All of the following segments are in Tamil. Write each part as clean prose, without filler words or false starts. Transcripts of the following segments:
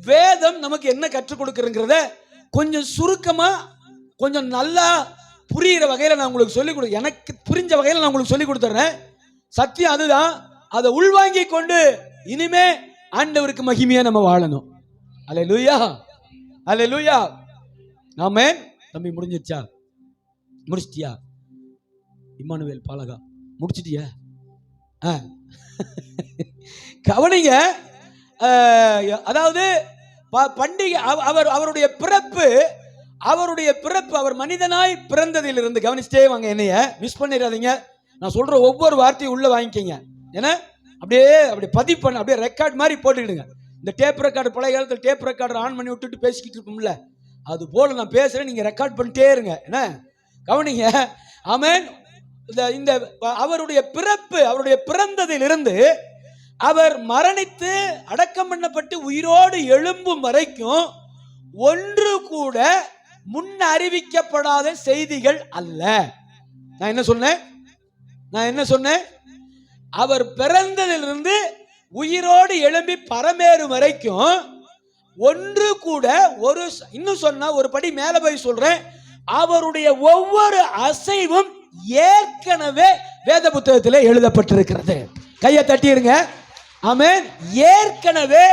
வேதம் நமக்கு என்ன கற்றுக் கொடுக்குறங்கிறத கொஞ்சம் சுருக்கமா கொஞ்சம் நல்லா புரிகிற வகையில் நான் உங்களுக்கு சொல்லிக் கொடு, எனக்கு புரிஞ்ச வகையில் நான் உங்களுக்கு சொல்லிக் கொடுத்துறேன். சத்தியம் அதுதான். அதை உள்வாங்கி கொண்டு இனிமே ஆண்டவருக்கு மகிமையா நம்ம வாழணும். அல்லேலூயா, அல்லேலூயா. ஆமென். தம்பி முடிஞ்சிருச்சா? முடிச்சிட்டியா? இம்மானுவேல் பாலகா முடிச்சிட்டியா? கவனிங்க. அதாவது பண்டிகை அவருடைய பிறப்பு அவர் மனிதனாய் பிறந்ததிலிருந்து கவனிச்சிட்டே வாங்க. என்னைய மிஸ் பண்ணிடாதீங்க. நான் சொல்ற ஒவ்வொரு வார்த்தையும் உள்ள வாங்கிக்கங்க. ஏன்னா அப்படியே பதிவு பண்ண, அப்படியே ரெக்கார்ட் மாதிரி போட்டுக்கிடுங்க. இந்த டேப் ரெக்கார்டு, பழைய காலத்தில் டேப் ரெக்கார்டர் ஆன் பண்ணி விட்டுட்டு பேசிக்கிட்டு இருப்போம்ல, அது போல நான் பேசுறேன், நீங்க ரெக்கார்ட் பண்ணிட்டே இருங்க. என்ன கவனிங்க. ஆமென். இந்த அவருடைய பிறப்பு, அவருடைய பிறந்ததிலிருந்து அவர் மரணித்து அடக்கம் பண்ணப்பட்டு உயிரோடு எழும்பும் வரைக்கும் ஒன்று கூட முன் அறிவிக்கப்படாத செய்திகள் அல்ல. நான் என்ன சொன்னேன்? அவர் பிறந்ததிலிருந்து உயிரோடு எழும்பி பரமேறும் வரைக்கும் ஒன்று கூட இன்னும் சொன்னா ஒரு படி மேல போய் சொல்றேன், அவருடைய ஒவ்வொரு அசைவும் ஏற்கனவே வேத புத்தகத்தில் எழுதப்பட்டிருக்கிறது. கையை தட்டிருங்க. ஆமென். ஏற்கனவே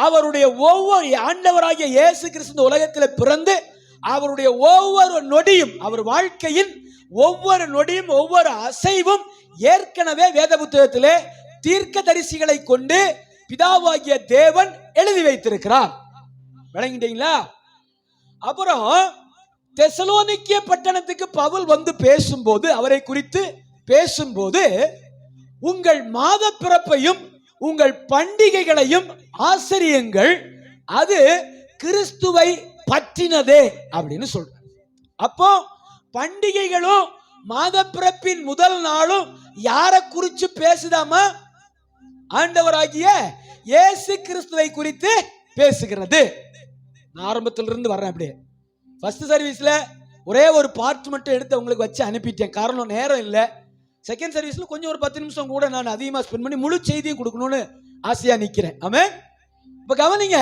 அவருடைய ஒவ்வொரு ஆண்டவராகிய இயேசு கிறிஸ்து உலகத்தில் பிறந்து அவருடைய ஒவ்வொரு நொடியும், அவர் வாழ்க்கையின் ஒவ்வொரு நொடியும் ஒவ்வொரு அசைவும் ஏற்கனவே வேத புத்தகத்திலே தீர்க்கதரிசிகளை கொண்டு பிதாவாகிய தேவன் எழுதி வைத்திருக்கிறார். விளங்கிட்டீங்களா? அப்புறம் தெசலோனிக்கே பட்டணத்துக்கு பவுல் வந்து பேசும்போது, அவரை குறித்து பேசும்போது, உங்கள் மாத பிறப்பையும் உங்கள் பண்டிகைகளையும் ஆசரியுங்கள், அது கிறிஸ்துவை பற்றினதே அப்படின்னு சொல்றார். அப்போ பண்டிகைகளும் மாத பிறப்பின் முதல் நாளும் யாரை குறித்து பேசுதாமா? ஆண்டவராகிய இயேசு கிறிஸ்துவை குறித்து பேசுகிறது. நான் ஆரம்பத்திலிருந்து வர்றேன். அப்படியே ஃபர்ஸ்ட் சர்வீஸ்ல ஒரே ஒரு பார்ட் மட்டும் எடுத்து உங்களுக்கு வச்சு அனுப்பிட்டேன். காரணம் நேரம் இல்லை. செகண்ட் சர்வீஸ்ல கொஞ்சம் ஒரு 10 நிமிஷம் கூட நான் அதிகமாக ஸ்பெண்ட் பண்ணி முழு செய்தியும் கொடுக்கணும்னு ஆசையா நிக்கிறேன். ஆமென். இப்ப கவனிங்க,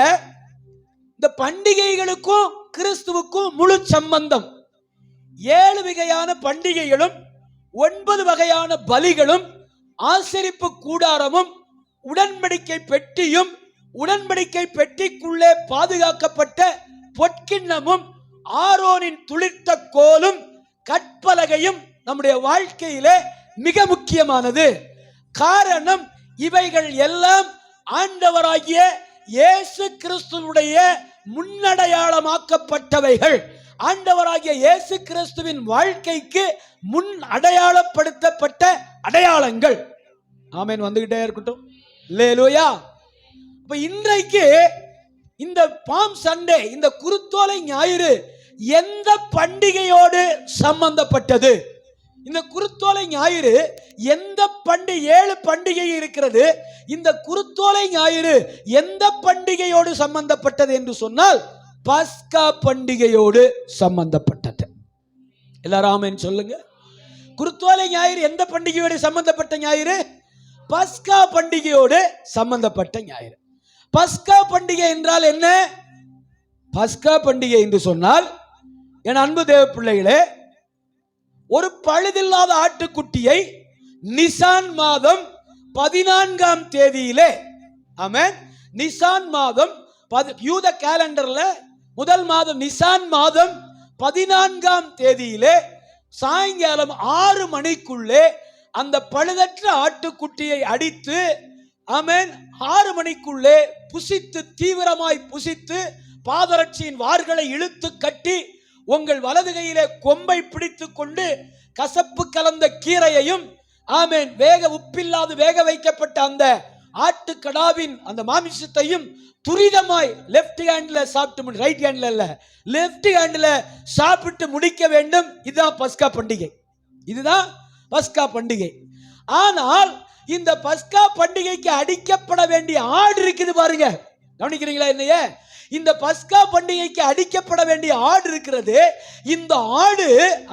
இந்த பண்டிகைகளுக்கும் கிறிஸ்துவுக்கும் முழு சம்பந்தம். 7 வகையான பண்டிகைகளும் 9 வகையான பலிகளும் ஆசரிப்பு கூடாரமும் உடன்படிக்கை பெட்டியும் உடன்படிக்கை பெட்டிக்குள்ளே பாதுகாக்கப்பட்ட பொற்கிண்ணமும் ஆரோனின் துளிர்த்த கோலும் கற்பலகையும் நம்முடைய வாழ்க்கையிலே மிக முக்கியமானது. காரணம், இவைகள் எல்லாம் ஆண்டவராகிய இயேசு கிறிஸ்துவுடைய முன்னடையாளமாக்கப்பட்டவைகள். ஆண்டவராகிய இயேசு கிறிஸ்துவின் வாழ்க்கைக்கு முன் அடையாளப்படுத்தப்பட்ட அடையாளங்கள். ஆமென். வந்துகிட்டே இருக்கட்டும். அல்லேலூயா. அப்ப இன்றைக்கு இந்த பாம் சண்டே, இந்த குருத்தோலை ஞாயிறு எந்த பண்டிகையோடு சம்பந்தப்பட்டது? இந்த குருத்தோலை ஞாயிறு எந்த 7 பண்டிகை இருக்கிறது. இந்த குருத்தோலை ஞாயிறு எந்த பண்டிகையோடு சம்பந்தப்பட்டது என்று சொன்னால் பஸ்கா பண்டிகையோடு சம்பந்தப்பட்டது. எல்லாரும் ஆமென் சொல்லுங்க. குருத்தோலை ஞாயிறு எந்த பண்டிகையோடு சம்பந்தப்பட்ட ஞாயிறு? பஸ்கா பண்டிகையோடு சம்பந்தப்பட்ட ஞாயிறு. பஸ்கா பண்டிகை என்றால் என்ன? பஸ்கா பண்டிகை என்று சொன்னால், என் அன்பு தேவ பிள்ளைகளே, ஒரு பழுதில்லாத ஆட்டுக்குட்டியை நிசான் மாதம் 14ஆம் தேதியிலே, ஆமென், நிசான் மாதம் யூத கேலண்டர்ல முதல் மாதம் நிசான் மாதம் 14ஆம் தேதியிலே சாயங்காலம் 6 மணிக்குள்ளே அந்த பழுதற்ற ஆட்டுக்குட்டியை அடித்து, ஆமென், 6 மணிக்குள்ளே புசித்து, தீவிரமாய் புசித்து, பாதரட்சியின் வார்களை இழுத்து கட்டி உங்கள் வலது கையிலே கொம்பை பிடித்து கொண்டு கசப்பு கலந்த கீரையையும், ஆமென், உப்பில்லாது வேக வைக்கப்பட்ட அந்த ஆட்டுக்கடாவின் அந்த மாமிசத்தையும் துரிதமாய் லெப்ட் ஹேண்ட்ல சாப்பிட்டு, ரைட் ஹேண்ட்ல இல்ல, லெப்ட் ஹேண்ட்ல சாப்பிட்டு முடிக்க வேண்டும். இதுதான் பஸ்கா பண்டிகை. இதுதான் பஸ்கா பண்டிகை. ஆனால் இந்த பஸ்கா பண்டிகைக்கு அடிக்கப்பட வேண்டிய ஆடு இருக்குது பாருங்க. கவனிக்கிறீங்களா என்னைய? இந்த பஸ்கா பண்டிகைக்கு அடிக்கப்பட வேண்டிய ஆடு இருக்கிறது. இந்த ஆடு,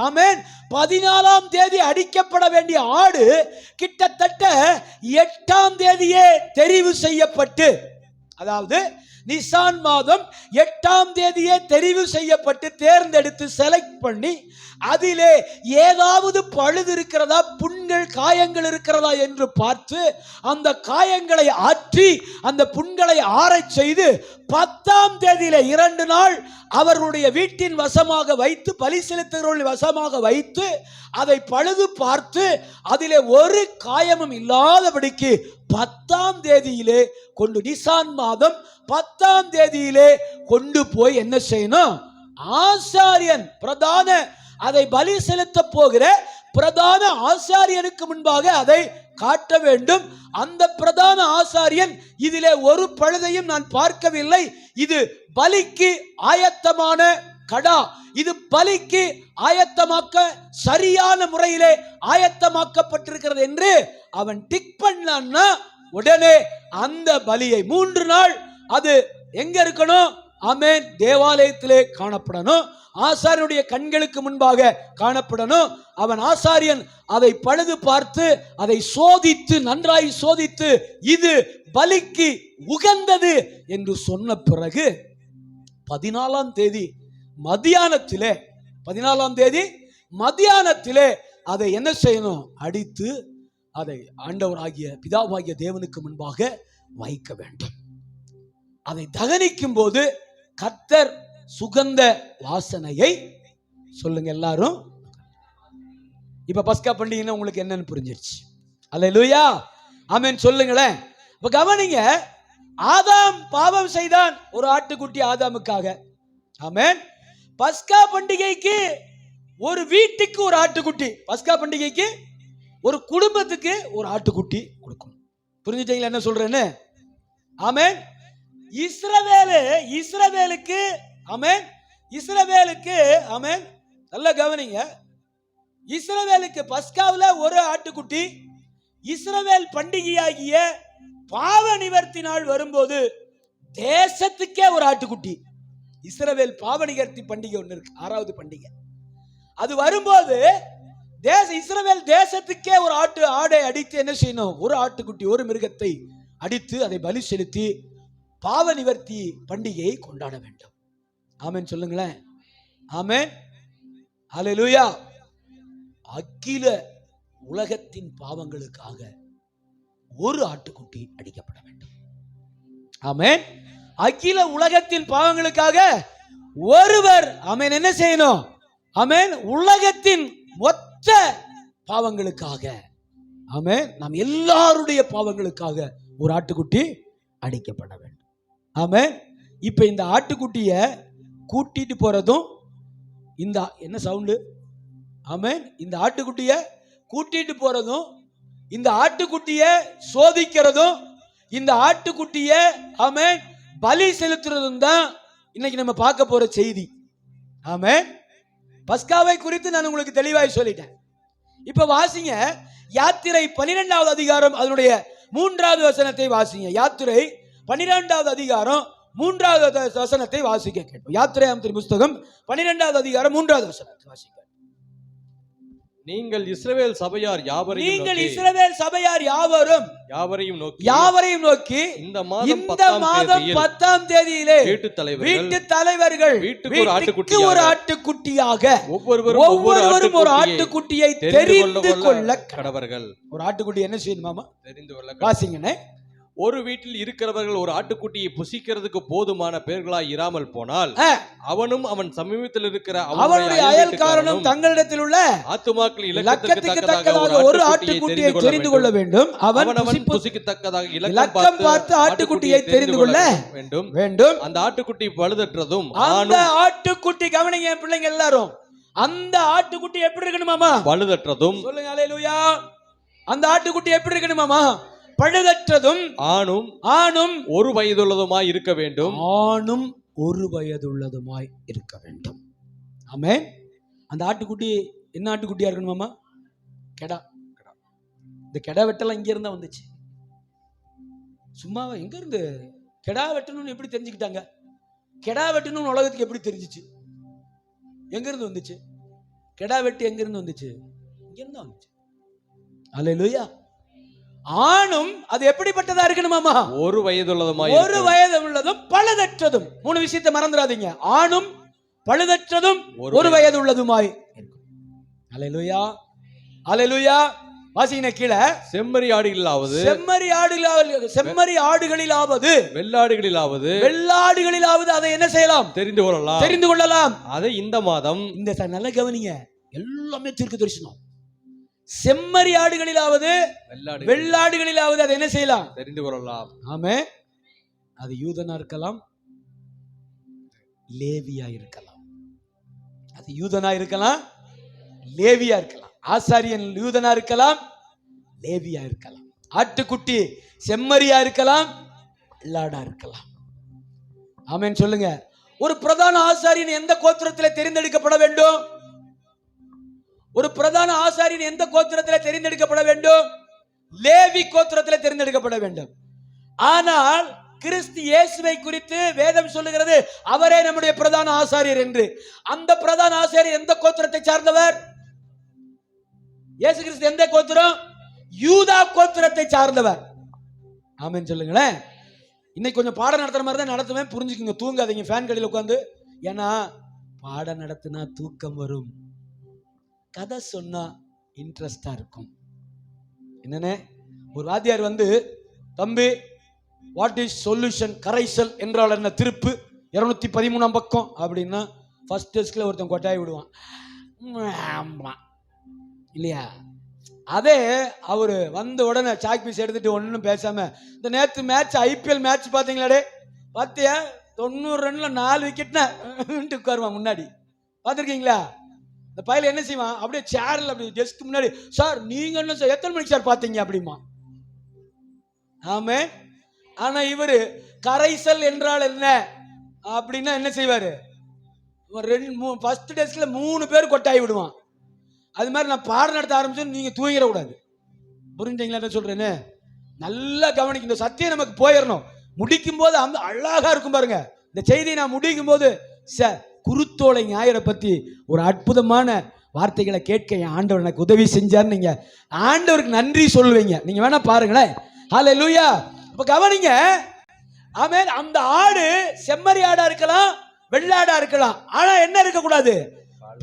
ஆமென், 14ஆம் தேதி அடிக்கப்பட வேண்டிய ஆடு கிட்டத்தட்ட 8ஆம் தேதியே தெரிவு செய்யப்பட்டு, அதாவது நிசான் மாதம் 8ஆம் தேதியே தெரிவு செய்யப்பட்டு தேர்ந்தெடுத்து செலக்ட் பண்ணி அதிலே ஏதாவது பழுது இருக்கிறதா, புண்கள் காயங்கள் இருக்கிறதா என்று பார்த்து அந்த காயங்களை ஆற்றி அந்த புண்களை ஆறச் செய்து 10ஆம் தேதியில 2 நாள் அவர்களுடைய வீட்டின் வசமாக வைத்து, பலி செலுத்துகிறவர்கள் வசமாக வைத்து அதை பழுது பார்த்து அதிலே ஒரு காயமும் இல்லாதபடிக்கு 10ஆம் தேதியிலே கொண்டு, நிசான் மாதம் 10ஆம் தேதியிலே கொண்டு போய் என்ன செய்யணும்? ஆசாரியன் பிரதான அதை பலி செலுத்த போகிற பிரதான ஆசாரியனுக்கு முன்பாக அதை காட்ட வேண்டும். அந்த பிரதான ஆசாரியன் இதிலே ஒரு பழுதையும் நான் பார்க்கவில்லை, இது பலிக்கு ஆயத்தமான கடா, இது பலிக்கு ஆயத்தமாக்க சரியான முறையிலே ஆயத்தமாக்கப்பட்டிருக்கிறது என்று அவன் டிக் பண்ணான்னா உடனே அந்த பலியை 3 நாள் அது எங்க இருக்கணும்? ஆமென், தேவாலயத்திலே காணப்படணும், ஆசாரியனுடைய கண்களுக்கு முன்பாக காணப்படணும். அவன் ஆசாரியன் அதை பழுது பார்த்து அதை சோதித்து, நன்றாய் சோதித்து இது பலிக்கு உகந்தது என்று சொன்ன பிறகு 14ஆம் தேதி மத்தியானத்திலே, 14ஆம் தேதி மத்தியானத்திலே அதை என்ன செய்யணும்? அடித்து அதை ஆண்டவராகிய பிதாவாகிய தேவனுக்கு முன்பாக வைக்க வேண்டும். அதை தகனிக்கும் போது கர்த்தர் சுகந்த வாசனையை, சொல்லுங்க எல்லாரும், இப்ப பஸ்கா பண்டிகைன்னா உங்களுக்கு என்னன்னு புரிஞ்சிருச்சு. அல்லேலூயா, ஆமென் சொல்லுங்களேன். இப்ப கவனிங்க, ஆதாம் பாவம் செய்தான், ஒரு ஆட்டுக்குட்டி ஆதாமுக்காக. ஆமென். பஸ்கா பண்டிகைக்கு ஒரு வீட்டுக்கு ஒரு ஆட்டுக்குட்டி, பஸ்கா பண்டிகைக்கு ஒரு குடும்பத்துக்கு ஒரு ஆட்டுக்குட்டி கொடுக்கணும். புரிஞ்சுட்டீங்களா என்ன சொல்றேன்னு? ஆமென். இஸ்ரவேலுக்கு ஆமென், இஸ்ரவேலுக்கு ஆமென், நல்ல கவனிங்க, இஸ்ரவேலுக்கு பஸ்காவில் ஒரு ஆட்டுக்குட்டி, இஸ்ரவேல் பண்டிகையாகிய பாவ நிவர்த்தி நாள் வரும்போது தேசத்துக்கே ஒரு ஆட்டுக்குட்டி. இஸ்ரவேல் பாவ நிவர்த்தி பண்டிகை ஒன்று இருக்கு, 6வது பண்டிகை. அது வரும்போது இஸ்ரவேல் தேசத்துக்கே ஒரு ஆடை அடித்து என்ன செய்யணும்? ஒரு ஆட்டுக்குட்டி, ஒரு மிருகத்தை அடித்து அதை பலி செலுத்தி பாவ நிவர்த்தி பண்டிகையை கொண்டாட வேண்டும். ஆமென் சொல்லுங்களேன். ஆமென், அல்லேலூயா. அகில உலகத்தின் பாவங்களுக்காக ஒரு ஆட்டுக்குட்டி அடிக்கப்பட வேண்டும். ஆமென். அகில உலகத்தின் பாவங்களுக்காக ஒருவர், ஆமென், என்ன செய்யணும்? ஆமென், உலகத்தின் மொத்த பாவங்களுக்காக, ஆமென், நாம் எல்லாருடைய பாவங்களுக்காக ஒரு ஆட்டுக்குட்டி அடிக்கப்பட வேண்டும். ஆமென். இப்ப இந்த ஆட்டுக்குட்டிய கூட்டிட்டு போறதும், இந்த என்ன சவுண்டு? ஆமென். இந்த ஆட்டுக்குட்டிய கூட்டிட்டு போறதும், இந்த ஆட்டுக்குட்டிய சோதிக்கிறதும், இந்த ஆட்டுக்குட்டிய ஆமென் பலி செலுத்துறதும் தான் இன்னைக்கு நம்ம பார்க்க போற செய்தி. ஆமென். பஸ்காவை குறித்து நான் உங்களுக்கு தெளிவாய் சொல்லிட்டேன். இப்ப வாசிங்க, யாத்திரை 12வது அதிகாரம் அதனுடைய 3வது வசனத்தை வாசிங்க. யாத்திரை 12வது அதிகாரம் 3வது வசனத்தை வாசிக்க கேட்போம். யாத்திரை புஸ்தகம் 12வது அதிகாரம் 3வது வசனத்தை வாசிக்க. நீங்கள் இஸ்ரவேல் சபையார் யாவரையும் நோக்கி இந்த மாதம் 10ஆம் தேதியிலே வீட்டு தலைவர்கள் வீட்டுக்கு ஒரு ஆட்டுக்குட்டியாக ஒவ்வொருவரும் ஒரு ஆட்டுக்குட்டியை தெரிந்து கொள்ள கடவர்கள். ஒரு ஆட்டுக்குட்டி என்ன செய்யணுமாமா? தெரிந்து கொள்ள. வாசிங்கண்ணே. ஒரு வீட்டில் இருக்கிறவர்கள் ஒரு ஆட்டுக்குட்டியை புசிக்கிறதுக்கு போதுமான பேர்களாய் இராமல் போனால் அவனும் அவன் சமீபத்தில் இருக்கிற அவனுடைய அயல்காரனும் தங்களிடத்தில் உள்ள ஆத்துமாக்கள் இலக்கத்துக்கு தக்கதாக ஒரு ஆட்டுக்குட்டியை தெரிந்து கொள்ள வேண்டும். அவன் புசிக்கத்தக்கதாக இலக்கம் பார்த்து ஆட்டுக்குட்டியை தெரிந்து கொள்ள வேண்டும். அந்த ஆட்டுக்குட்டி பழுதற்றதும், அந்த ஆட்டுக்குட்டி, கவனிங்க பிள்ளைங்க எல்லாரும், அந்த ஆட்டுக்குட்டி எப்படி இருக்கணுமாமா? பழுதற்றதும். சொல்லுங்க அல்லேலூயா. அந்த ஆட்டுக்குட்டி எப்படி இருக்கணுமாமா? பழுதற்றதும், ஆணும் ஒரு வயதுள்ளதுமாய் இருக்க வேண்டும். ஆணும் ஒரு வயதுள்ளதுமாய் இருக்க வேண்டும். ஆமென். அந்த ஆட்டுக்குட்டி என்ன ஆட்டுக்குட்டியா இருக்கணுமாமா? கெடா. இந்த கெடா வெட்டலாம் இங்க இருந்தா வந்துச்சு. சும்மாவா? எங்க இருந்து கெடா வெட்டணும்னு எப்படி தெரிஞ்சுக்கிட்டாங்க? கெடா வெட்டணும்னு உலகத்துக்கு எப்படி தெரிஞ்சிச்சு? எங்க இருந்து வந்துச்சு? கெடா வெட்டி எங்க இருந்து வந்துச்சு? இங்க இருந்து வந்துச்சு. அல்லேலூயா. ஆணும் அது எப்படிப்பட்டதா இருக்கணுமாமா? ஒரு வயதுள்ளதுமாய் ஒரு வயது உள்ளதும் பழுதற்றதும். 3 விஷயத்தை மறந்துடாதீங்க. ஆணும் பழுதற்றதும் ஒரு வயது உள்ளதுமாய். அல்லேலூயா, அல்லேலூயா. வாசிங்க கீழே. செம்மறி ஆடுகளிலாவது வெள்ளாடுகளிலாவது அதை என்ன செய்யலாம்? தெரிந்து கொள்ளலாம். அதை இந்த மாதம். இந்த நல்ல கவனிங்க, எல்லாமே தீர்க்க தரிசனம். செம்மறி ஆடுகளிலாவது வெள்ளாடுகளிலாவது அதை என்ன செய்யலாம்? தெரிந்து கொள்ளலாம். ஆமே. அது யூதனா இருக்கலாம், லேவியா இருக்கலாம். அது யூதனா இருக்கலாம், லேவியா இருக்கலாம். ஆசாரியன் யூதனா இருக்கலாம், லேவியா இருக்கலாம். ஆட்டுக்குட்டி செம்மறியா இருக்கலாம், வெள்ளாடா இருக்கலாம். ஆமென் சொல்லுங்க. ஒரு பிரதான ஆசாரியன் எந்த கோத்திரத்தில் தெரிந்தெடுக்கப்பட வேண்டும்? ஒரு பிரதான ஆசாரியன் எந்த கோத்திரத்தில் தெரிந்தெடுக்கப்பட வேண்டும்? லேவி கோத்திரத்தில் தெரிந்தெடுக்கப்பட வேண்டும். ஆனால் கிறிஸ்து இயேசுவை குறித்து வேதம் சொல்லுகிறது, அவரே நம்முடைய பிரதான ஆசாரியர் என்று. அந்த பிரதான ஆசாரியர் எந்த கோத்திரத்தை சார்ந்தவர்? இயேசு கிறிஸ்து எந்த கோத்திரம்? யூதா கோத்திரத்தை சார்ந்தவர். ஆமென் சொல்லுங்களேன். இன்னைக்கு கொஞ்சம் பாடம் நடத்துற மாதிரி தான் நடத்துவேன், புரிஞ்சுக்குங்க. தூங்காதீங்க ஃபேன் கடையில் உட்காந்து. ஏன்னா பாடம் நடத்தினா தூக்கம் வரும், கதை சொன்னா இன்ட்ரெஸ்டா இருக்கும். என்னன்னு ஒரு வாத்தியார் வந்து, தம்பி வாட் இஸ் சொல்யூஷன், கரைசல் என்றால் என்ன, திருப்பு 213 பக்கம் அப்படின்னா ஃபர்ஸ்ட் டெஸ்க்ல ஒருத்தன் கொட்டாய் விடுவான் இல்லையா? அதே அவரு வந்த உடனே சாக் பீஸ் எடுத்துட்டு ஒன்னும் பேசாம, இந்த நேற்று மேட்ச் ஐபிஎல் மேட்ச் பாத்தீங்களாடே, பாத்தியா 90 ரன்ல 4 விக்கெட்னா உட்காருவான் முன்னாடி. பாத்திருக்கீங்களா? இந்த பையல என்ன செய்வான், அப்படியே சேர்ல அப்படி டெஸ்க் முன்னாடி, சார் நீங்க என்ன சார் எத்தனை மணிக்கு சார் பாத்தீங்க அப்படிமா. ஆமே. ஆனா இவரு கரைசல் என்றால் என்ன அப்படின்னா என்ன செய்வாரு, ஃபர்ஸ்ட் டெஸ்ட்ல 3 பேர் கொட்டாய் விடுவான். அது மாதிரி நான் பாடம் நடத்த ஆரம்பிச்சோம், நீங்க தூங்கிட கூடாது. புரிஞ்சுங்களா என்ன சொல்றேன்னு? நல்லா கவனிக்க. இந்த சத்தியம் நமக்கு போயிடணும். முடிக்கும் போது அந்த அழகா இருக்கும் பாருங்க. இந்த செய்தியை நான் முடிக்கும் போது குருத்தோலை ஞாயிறை பத்தி ஒரு அற்புதமான வார்த்தைகளை கேட்க என் ஆண்டவர் எனக்கு உதவி செஞ்சார். நீங்க ஆண்டவருக்கு நன்றி சொல்லுவீங்க. நீங்க வேணா பாருங்களேன். ஹல்லேலூயா. அப்ப கவனிங்க. ஆமென். அந்த ஆடு செம்மறி ஆடா இருக்கலாம், வெள்ளாடா இருக்கலாம். ஆனா என்ன இருக்க கூடாது?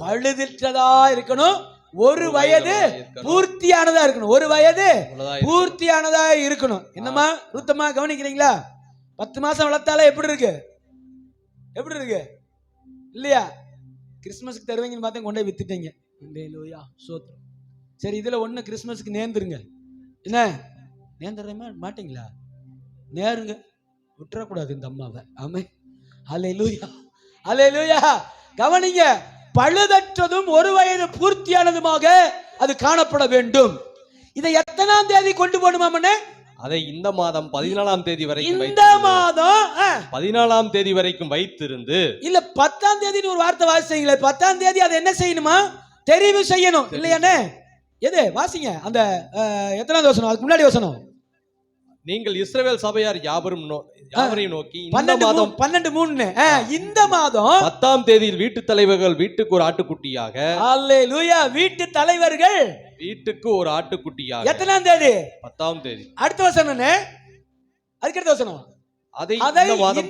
பழுதிற்றதா இருக்கணும். ஒரு வயது பூர்த்தியானதா இருக்கணும். ஒரு வயது பூர்த்தியானதா இருக்கணும். என்னமா ருத்தமா கவனிக்கிறீங்களா? 10 மாசம் வளர்த்தாலே எப்படி இருக்கு? எப்படி இருக்கு இல்லையா? கிறிஸ்துமஸ்க்கு தருவீங்கன்னு பார்த்தா கொண்டே வித்துட்டீங்க. அல்லேலூயா ஸ்தோத்திரம். சரி, இதுல ஒண்ணு கிறிஸ்துமஸ்க்கு நேர்ந்துருங்க. என்ன நேர்ந்துறமே மாட்டீங்களா? நேருங்க, விட்டுறக்கூடாது இந்த அம்மாவை. ஆமென். அல்லேலூயா, அல்லேலூயா. கவனிங்க. பழுதற்றதும் ஒரு வயது பூர்த்தியானதுமாக அது காணப்பட வேண்டும். இதை எத்தனாம் தேதி கொண்டு போகணுமாமனே? அதை இந்த மாதம் 14ஆம் தேதி வரைக்கும், இந்த மாதம் 14ஆம் தேதி வரைக்கும் வைத்திருந்து, இல்ல 10ஆம் தேதின்னு ஒரு வார்த்தை வாசிச்சீங்களே, 10ஆம் தேதி அதை என்ன செய்யணுமா? தெரிவு செய்யணும் இல்லையானே? எது வாசிங்க அந்த எத்தனாவது வசனம், அதுக்கு முன்னாடி வசனம். நீங்கள் இஸ்ரவேல் சபையார் யாவரையும் நோக்கி, இந்த மாதம் 12:3 இந்த மாதம் 10ஆம் தேதியில் வீட்டு தலைவர்கள் வீட்டுக்கு ஒரு ஆட்டுக்குட்டியாக, அல்லேலூயா, வீட்டு தலைவர்கள் வீட்டுக்கு ஒரு ஆட்டுக்குட்டியாக. எத்தனாம் தேதி? 10ஆம் தேதி. அடுத்த வசனம், அதுக்கு அடுத்த வசனம். அதை இந்த மாதம்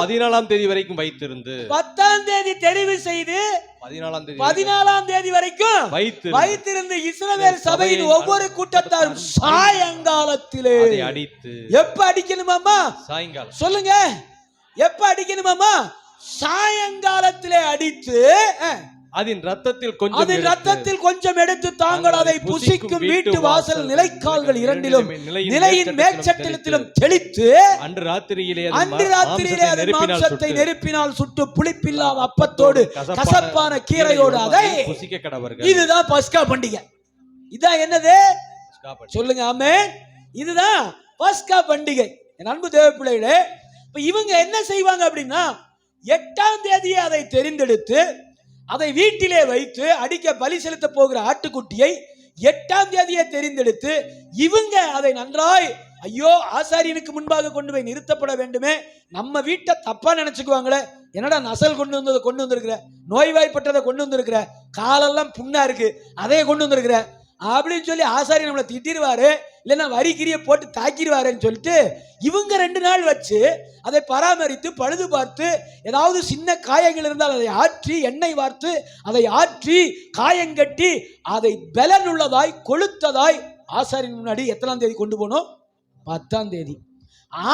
14ஆம் தேதி வரைக்கும் வைத்திருந்து, 10ஆம் தேதி தெரிவு செய்து 14ஆம் தேதி வரைக்கும் வைத்திருந்து இஸ்ரவேல் சபையின் ஒவ்வொரு கூட்டத்தாரும் சாயங்காலத்திலே அடித்து. எப்ப அடிக்கணுமாமா? சாயங்காலம். சொல்லுங்க, எப்ப அடிக்கணுமாமா? சாயங்காலத்திலே அடித்து அதன் ரத்தத்தில் கொஞ்சம் எடுத்து தாங்கள் அதை புசிக்கும் வீட்டு வாசல் நிலைக்கால்கள் இரண்டிலும் நிலையின் மேற்சட்டத்திலும் தெளித்து அன்று ராத்திரியிலே அதன் மாம்சத்தை நெருப்பினால் சுட்டு புளிப்பில்லாத அப்பத்தோடு கசப்பான கீரையோடு அதை புசிக்க கடவர்கள். இதுதான் பஸ்கா பண்டிகை. இதான் என்னது சொல்லுங்க? ஆமென். இதுதான் பஸ்கா பண்டிகை. என் அன்பு தேவ பிள்ளைகளே, இப்ப இவங்க என்ன செய்வாங்க அப்படின்னா, 8ஆம் தேதியே அதை தெரிந்தெடுத்து அதை வீட்டிலே வைத்து அடிக்க பலி செலுத்த போகிற ஆட்டுக்குட்டியை 8ஆம் தேதியே தெரிந்தெடுத்து இவங்க அதை நன்றாய், ஐயோ ஆசாரியனுக்கு முன்பாக கொண்டு போய் நிறுத்தப்பட வேண்டுமே, நம்ம வீட்டை தப்பா நினைச்சுக்குவாங்களே, என்னடா நசல் கொண்டு வந்திருக்கிற, நோய்வாய்ப்பட்டதை கொண்டு வந்திருக்கிற, காலெல்லாம் புண்ணா இருக்கு, அதே கொண்டு வந்திருக்கிற, அப்படின்னு சொல்லி ஆசாரி நம்மளை திட்டிடுவாரு, இல்லைன்னா வரிக்கிரிய போட்டு தாக்கிடுவாருன்னு சொல்லிட்டு இவங்க 2 நாள் வச்சு அதை பராமரித்து பழுது பார்த்து ஏதாவது சின்ன காயங்கள் இருந்தால் அதை ஆற்றி எண்ணெய் வார்த்து அதை ஆற்றி காயங்கட்டி அதை பலனுள்ளதாய் கொளுத்ததாய் ஆசாரியின் முன்னாடி எத்தனாம் தேதி கொண்டு போனோம்? 10ஆம் தேதி.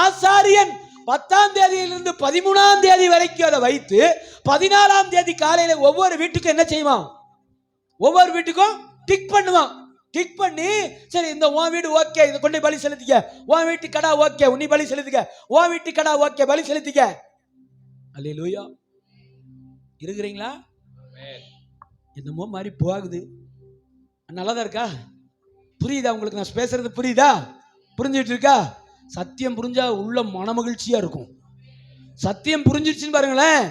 ஆசாரியன் 10ஆம் தேதியிலிருந்து 13ஆம் தேதி வரைக்கும் அதை வைத்து 14ஆம் தேதி காலையில ஒவ்வொரு வீட்டுக்கும் என்ன செய்வான்? ஒவ்வொரு வீட்டுக்கும் டிக் பண்ணுவான். டிக் பண்ணி, சரி இந்த உன் வீடு ஓகே, இதை கொண்டு பலி செலுத்திக்க, உன் வீட்டு கடா ஓகே, உன்னை பலி செலுத்திக்க, உன் வீட்டு கடா ஓகே, பலி செலுத்திக்க. அல்லேலூயா. இருக்கிறீங்களா? என்னமோ மாதிரி போகுது. நல்லதா இருக்கா? புரியுதா உங்களுக்கு? நான் பேசுறது புரியுதா? புரிஞ்சுட்டு இருக்கா? சத்தியம் புரிஞ்சா உள்ள மனமகிழ்ச்சியா இருக்கும். சத்தியம் புரிஞ்சிடுச்சுன்னு பாருங்களேன்,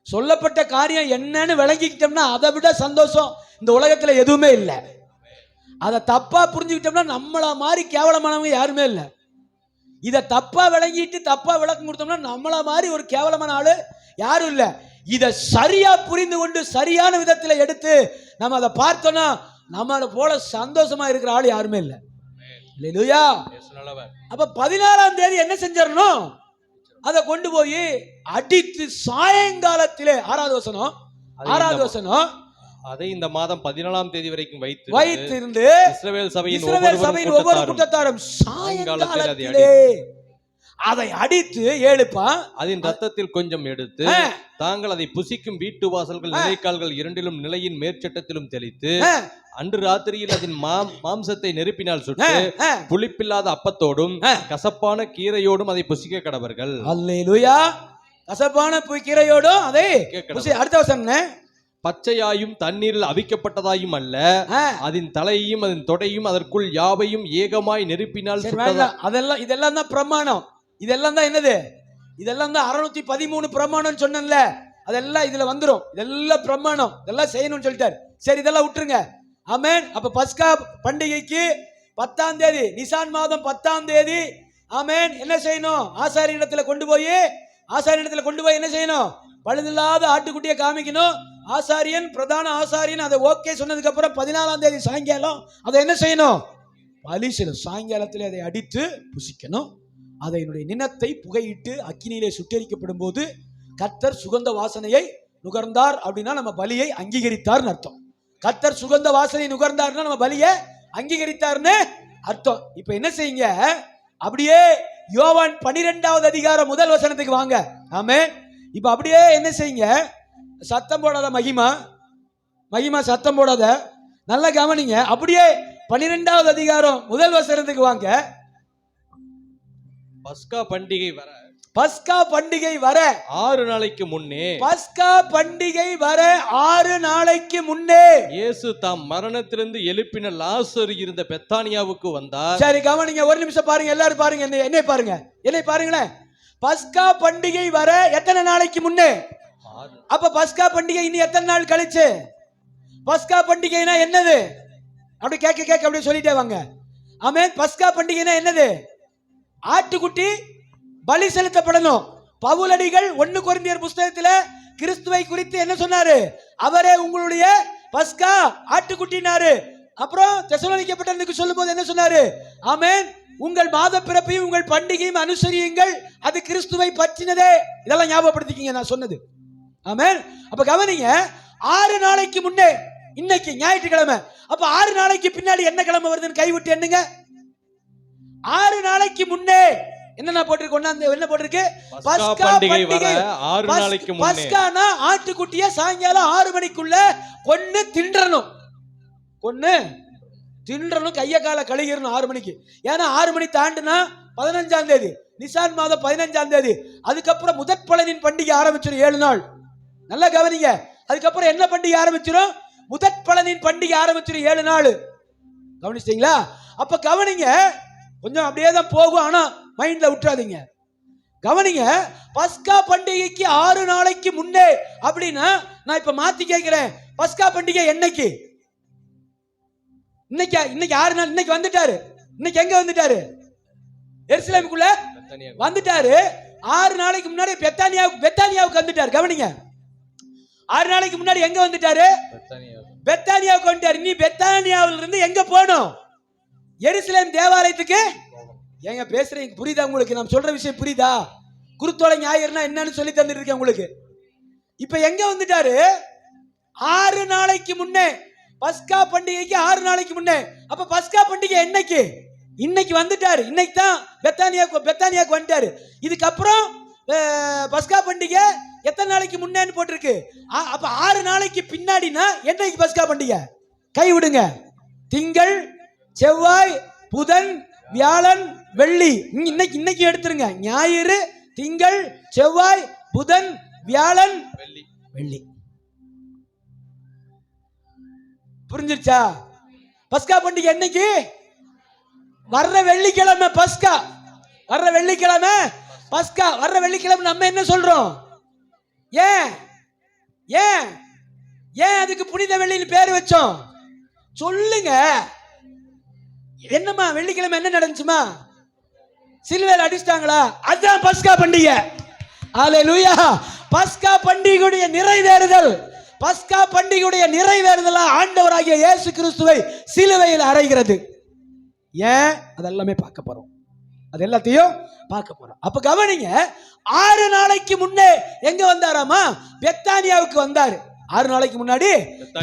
சொல்லப்பட்ட காரியம் என்னன்னு விளங்கிக்கிட்டோம்னா அதை விட சந்தோஷம் இந்த உலகத்துல எதுவுமே இல்லை. அதை தப்பா புரிஞ்சுக்கிட்டோம்னா நம்மள மாதிரி கேவலமானவங்க யாருமே இல்லை. இதை தப்பா விளங்கிட்டு தப்பா விளக்கம் கொடுத்தோம்னா நம்மள மாதிரி ஒரு கேவலமான ஆளு யாரும் இல்லை. இதை சரியா புரிந்து கொண்டு சரியான விதத்தில் எடுத்து நம்ம அதை பார்த்தோம்னா நம்மளை போல சந்தோஷமா இருக்கிற ஆள் யாருமே இல்லை. அல்லேலூயா. அப்ப 14ஆம் தேதி என்ன செஞ்சிடணும்? அதை கொண்டு போய் அடித்து சாயங்காலத்திலே 6வது வசனம் அதை இந்த மாதம் 14ஆம் தேதி வரைக்கும் வைத்திருந்து இஸ்ரவேல் சபையின் ஒவ்வொரு கூட்டத்தாரும் சாயங்காலத்திலே அதை அடித்து ஏழுப்பான். அதன் ரத்தத்தில் கொஞ்சம் எடுத்து தாங்கள் அதை புசிக்கும் வீட்டு வாசல்கள் நிலைக்கால்கள் இரண்டிலும் நிலையின் மேற்சட்டத்திலும் தெளித்து அன்று ராத்திரியில் அதன் மாம்சத்தை நெருப்பினால் சுட்டு புளிப்பில்லாத அப்பத்தோடும் கசப்பான கீரையோடும் அதை புசிக்க கடவர்கள். அல்லேலூயா. கசப்பான கீரையோடும் அதை அடுத்த வசனம், பச்சையாயும் தண்ணீரில் அவிக்கப்பட்டதாயும் அல்ல, அதன் தலையையும் அதன் தொடையும் அதற்குள் யாவையும் ஏகமாய் நெருப்பினால் சுட்டதா. அதெல்லாம் இதெல்லாம் தான் பிரமாணம். இதெல்லாம் தான் என்னது? இதெல்லாம் தான் 613 பிரமாணம் சொன்னேன்ல, அதெல்லாம் இதுல வந்துடும். இதெல்லாம் பிரமாணம், இதெல்லாம் செய்யணும்னு சொல்லிட்டாரு. சரி, இதெல்லாம் விட்டுருங்க. ஆமென். அப்ப பஸ்கா பண்டிகைக்கு 10ஆம் தேதி, நிசான் மாதம் 10ஆம் தேதி, ஆமென், என்ன செய்யணும்? ஆசாரியனிடத்துல கொண்டு போய் என்ன செய்யணும்? பழுதில்லாத ஆட்டுக்குட்டியை காமிக்கணும். ஆசாரியன், பிரதான ஆசாரியன் அதை ஓகே சொன்னதுக்கு அப்புறம் 14ஆம் தேதி சாயங்காலம் அதை என்ன செய்யணும்? பலி செய்யணும். சாயங்காலத்தில் அதை அடித்து புசிக்கணும். அதனுடைய நினத்தை புகையிட்டு அக்கினியிலே சுட்டெரிக்கப்படும் போது கர்த்தர் சுகந்த வாசனையை நுகர்ந்தார் அப்படின்னா நம்ம பலியை அங்கீகரித்தார்னு அர்த்தம். கர்த்தர் சுகந்த வாசனை நுகர்ந்தார்னா நம்ம பலியை அங்கீகரித்தார்னு அர்த்தம். இப்ப என்ன செய்யுங்க? அப்படியே யோவான் 12வது அதிகாரம் 1 வசனத்துக்கு வாங்க. ஆமென். இப்ப அப்படியே என்ன செய்யுங்க? சத்தம் போடாத மகிமா சத்தம் போடாத, நல்லா கவனிங்க. அப்படியே 12வது அதிகாரம் 1 வசனத்துக்கு வாங்க. பஸ்கா பண்டிகை வர 6 நாளைக்கு முன்னே, பஸ்கா பண்டிகை வர 6 நாளைக்கு முன்னே இயேசு தாம் மரணத்திலிருந்து எழுப்பின லாசரு இருந்த பெத்தானியாவுக்கு வந்தார். சரி, கவனிங்க. ஒரு நிமிஷம் பாருங்க, எல்லாரும் பாருங்க, என்னை பாருங்களேன். பஸ்கா பண்டிகை வர எத்தனை நாளைக்கு முன்னே? அப்ப பஸ்கா பண்டிகை இனி எத்தனை நாள் கழிச்சு? பஸ்கா பண்டிகைனா என்னது? அப்படி கேட்க அப்படியே சொல்லிட்டே வாங்க. ஆமென். பஸ்கா பண்டிகைனா என்னது? ஆட்டுக்குட்டி பலி செலுத்தப்படணும். பவுலடிகள் 1 கொரிந்தியர் புத்தகத்துல கிறிஸ்துவை குறித்து என்ன சொன்னாரு? அவரே உங்களுடைய பஸ்கா ஆட்டுக்குட்டினாரு. அப்புறம் தெசலோனிக்கேயருக்கு சொல்லும்போது என்ன சொன்னாரு? ஆமென், உங்கள் மாத பிறப்பையும் உங்கள் பண்டிகையும் அனுசரியுங்கள், அது கிறிஸ்துவை பற்றினதே. இதெல்லாம் ஞாபகப்படுத்திக்கிங்க நான் சொன்னது. ஆமென். அப்ப கவனிங்க, 6 நாளைக்கு முன்னே, இன்னைக்கு ஞாயிற்றுக்கிழமை, அப்ப 6 நாளைக்கு பின்னாடி என்ன கிழமை வருதுன்னு கைவிட்டு எண்ணுங்க. 6 நாளைக்கு முன்னே என்ன போட்டிருக்கு? என்ன போட்டிருக்கு? பஸ்கா பண்டிகை வர 6 நாளைக்கு முன்னே. பஸ்கானா ஆட்டுக்குட்டிய சாயங்காலம் 6 மணிக்குள்ள கொன்னு தின்றணும். கைய கால கழுகிடணும் 6 மணிக்கு. ஏன்னா 6 மணி தாண்டுனா 15ஆம் தேதி, நிசான் மாதம் 15ஆம் தேதி. அதுக்கப்புறம் முதற் பலனின் பண்டிகை ஆரம்பிச்சிடும் 7 நாள். நல்லா கவனிங்க. அதுக்கப்புறம் என்ன பண்டிகை ஆரம்பிச்சிடும்? முதற் பலனின் பண்டிகை ஆரம்பிச்சிடும் 7 நாள். கவனிச்சிட்டீங்களா? அப்ப கவனிங்க, கொஞ்சம் அப்படியே தான் போகும், ஆனா மைண்ட்ல விட்டுறாதீங்க. கவனிங்க, பஸ்கா பண்டிகைக்கு 6 நாளைக்கு முன்னே அப்படின்னா நான் இப்ப மாத்தி கேட்கிறேன். பஸ்கா பண்டிகை என்னைக்கு? இன்னைக்கு 6 நாள். இன்னைக்கு வந்துட்டாரு. இன்னைக்கு எங்க வந்துட்டாரு? எருசலேமுக்குள்ள வந்துட்டாரு. 6 நாளைக்கு முன்னாடி பெத்தானியாவுக்கு வந்துட்டாரு. கவனிங்க, 6 நாளைக்கு முன்னாடி எங்க வந்துட்டாரு? பெத்தானியாவுக்கு வந்துட்டாரு. நீ பெத்தானியாவில இருந்து எங்க போகணும்? எருசலேம் தேவாலயத்துக்கு. ஏங்க பேசுறீங்க? புரியுதா உங்களுக்கு? நான் சொல்ற விஷயம் புரியுதா? குருத்தோலை ஞாயிறுனா என்னன்னு சொல்லி தந்துட்டு இருக்கேன் உங்களுக்கு. இப்ப எங்க வந்துட்டாரு? 6 நாளைக்கு முன்னே, பஸ்கா பண்டிகைக்கு 6 நாளைக்கு முன்னே. அப்ப பஸ்கா பண்டிகை என்னைக்கு? இன்னைக்கு வந்துட்டாரு. இன்னைக்கு தான் பெத்தானியாவுக்கு வந்துட்டாரு. இதுக்கப்புறம் பஸ்கா பண்டிகை எத்தனை நாளைக்கு முன்னேன்னு போட்டிருக்கு? அப்ப 6 நாளைக்கு பின்னாடினா என்னைக்கு பஸ்கா பண்டிகை? கை விடுங்க. திங்கள், செவ்வாய், புதன், வியாழன், வெள்ளி. இன்னைக்கு எடுத்துருங்க. ஞாயிறு, திங்கள், செவ்வாய், புதன், வியாழன், வெள்ளி. புரிஞ்சிருச்சா? பஸ்கா பண்டிகை என்னைக்கு? வர்ற வெள்ளிக்கிழமை பஸ்கா. வர்ற வெள்ளிக்கிழமை பஸ்கா. வர்ற வெள்ளிக்கிழமை நம்ம என்ன சொல்றோம்? ஏன் ஏன் ஏன் அதுக்கு புனித வெள்ளின்னு பேர் வச்சோம்? சொல்லுங்க. என்னம்மா வெள்ளிக்கிழமை என்ன நடந்துச்சுமா? சிலுவையில் அடிச்சிட்டாங்களா? அதுதான் பஸ்கா பண்டிகை. அல்லேலூயா. பஸ்கா பண்டிகையுடைய நிறைவேறுதல், பஸ்கா பண்டிகையுடைய நிறைவேறுதலா ஆண்டவராகிய இயேசு கிறிஸ்துவை சிலுவையில் அறைகிறது. ஏன்? அதெல்லாமே பார்க்க போறோம். அது எல்லாத்தையும் பார்க்க போறோம். அப்ப கவனிங்க. 6 நாளைக்கு முன்னே எங்க வந்தாராமா? பெத்தானியாவுக்கு வந்தாரு. 6 நாளைக்கு முன்னாடி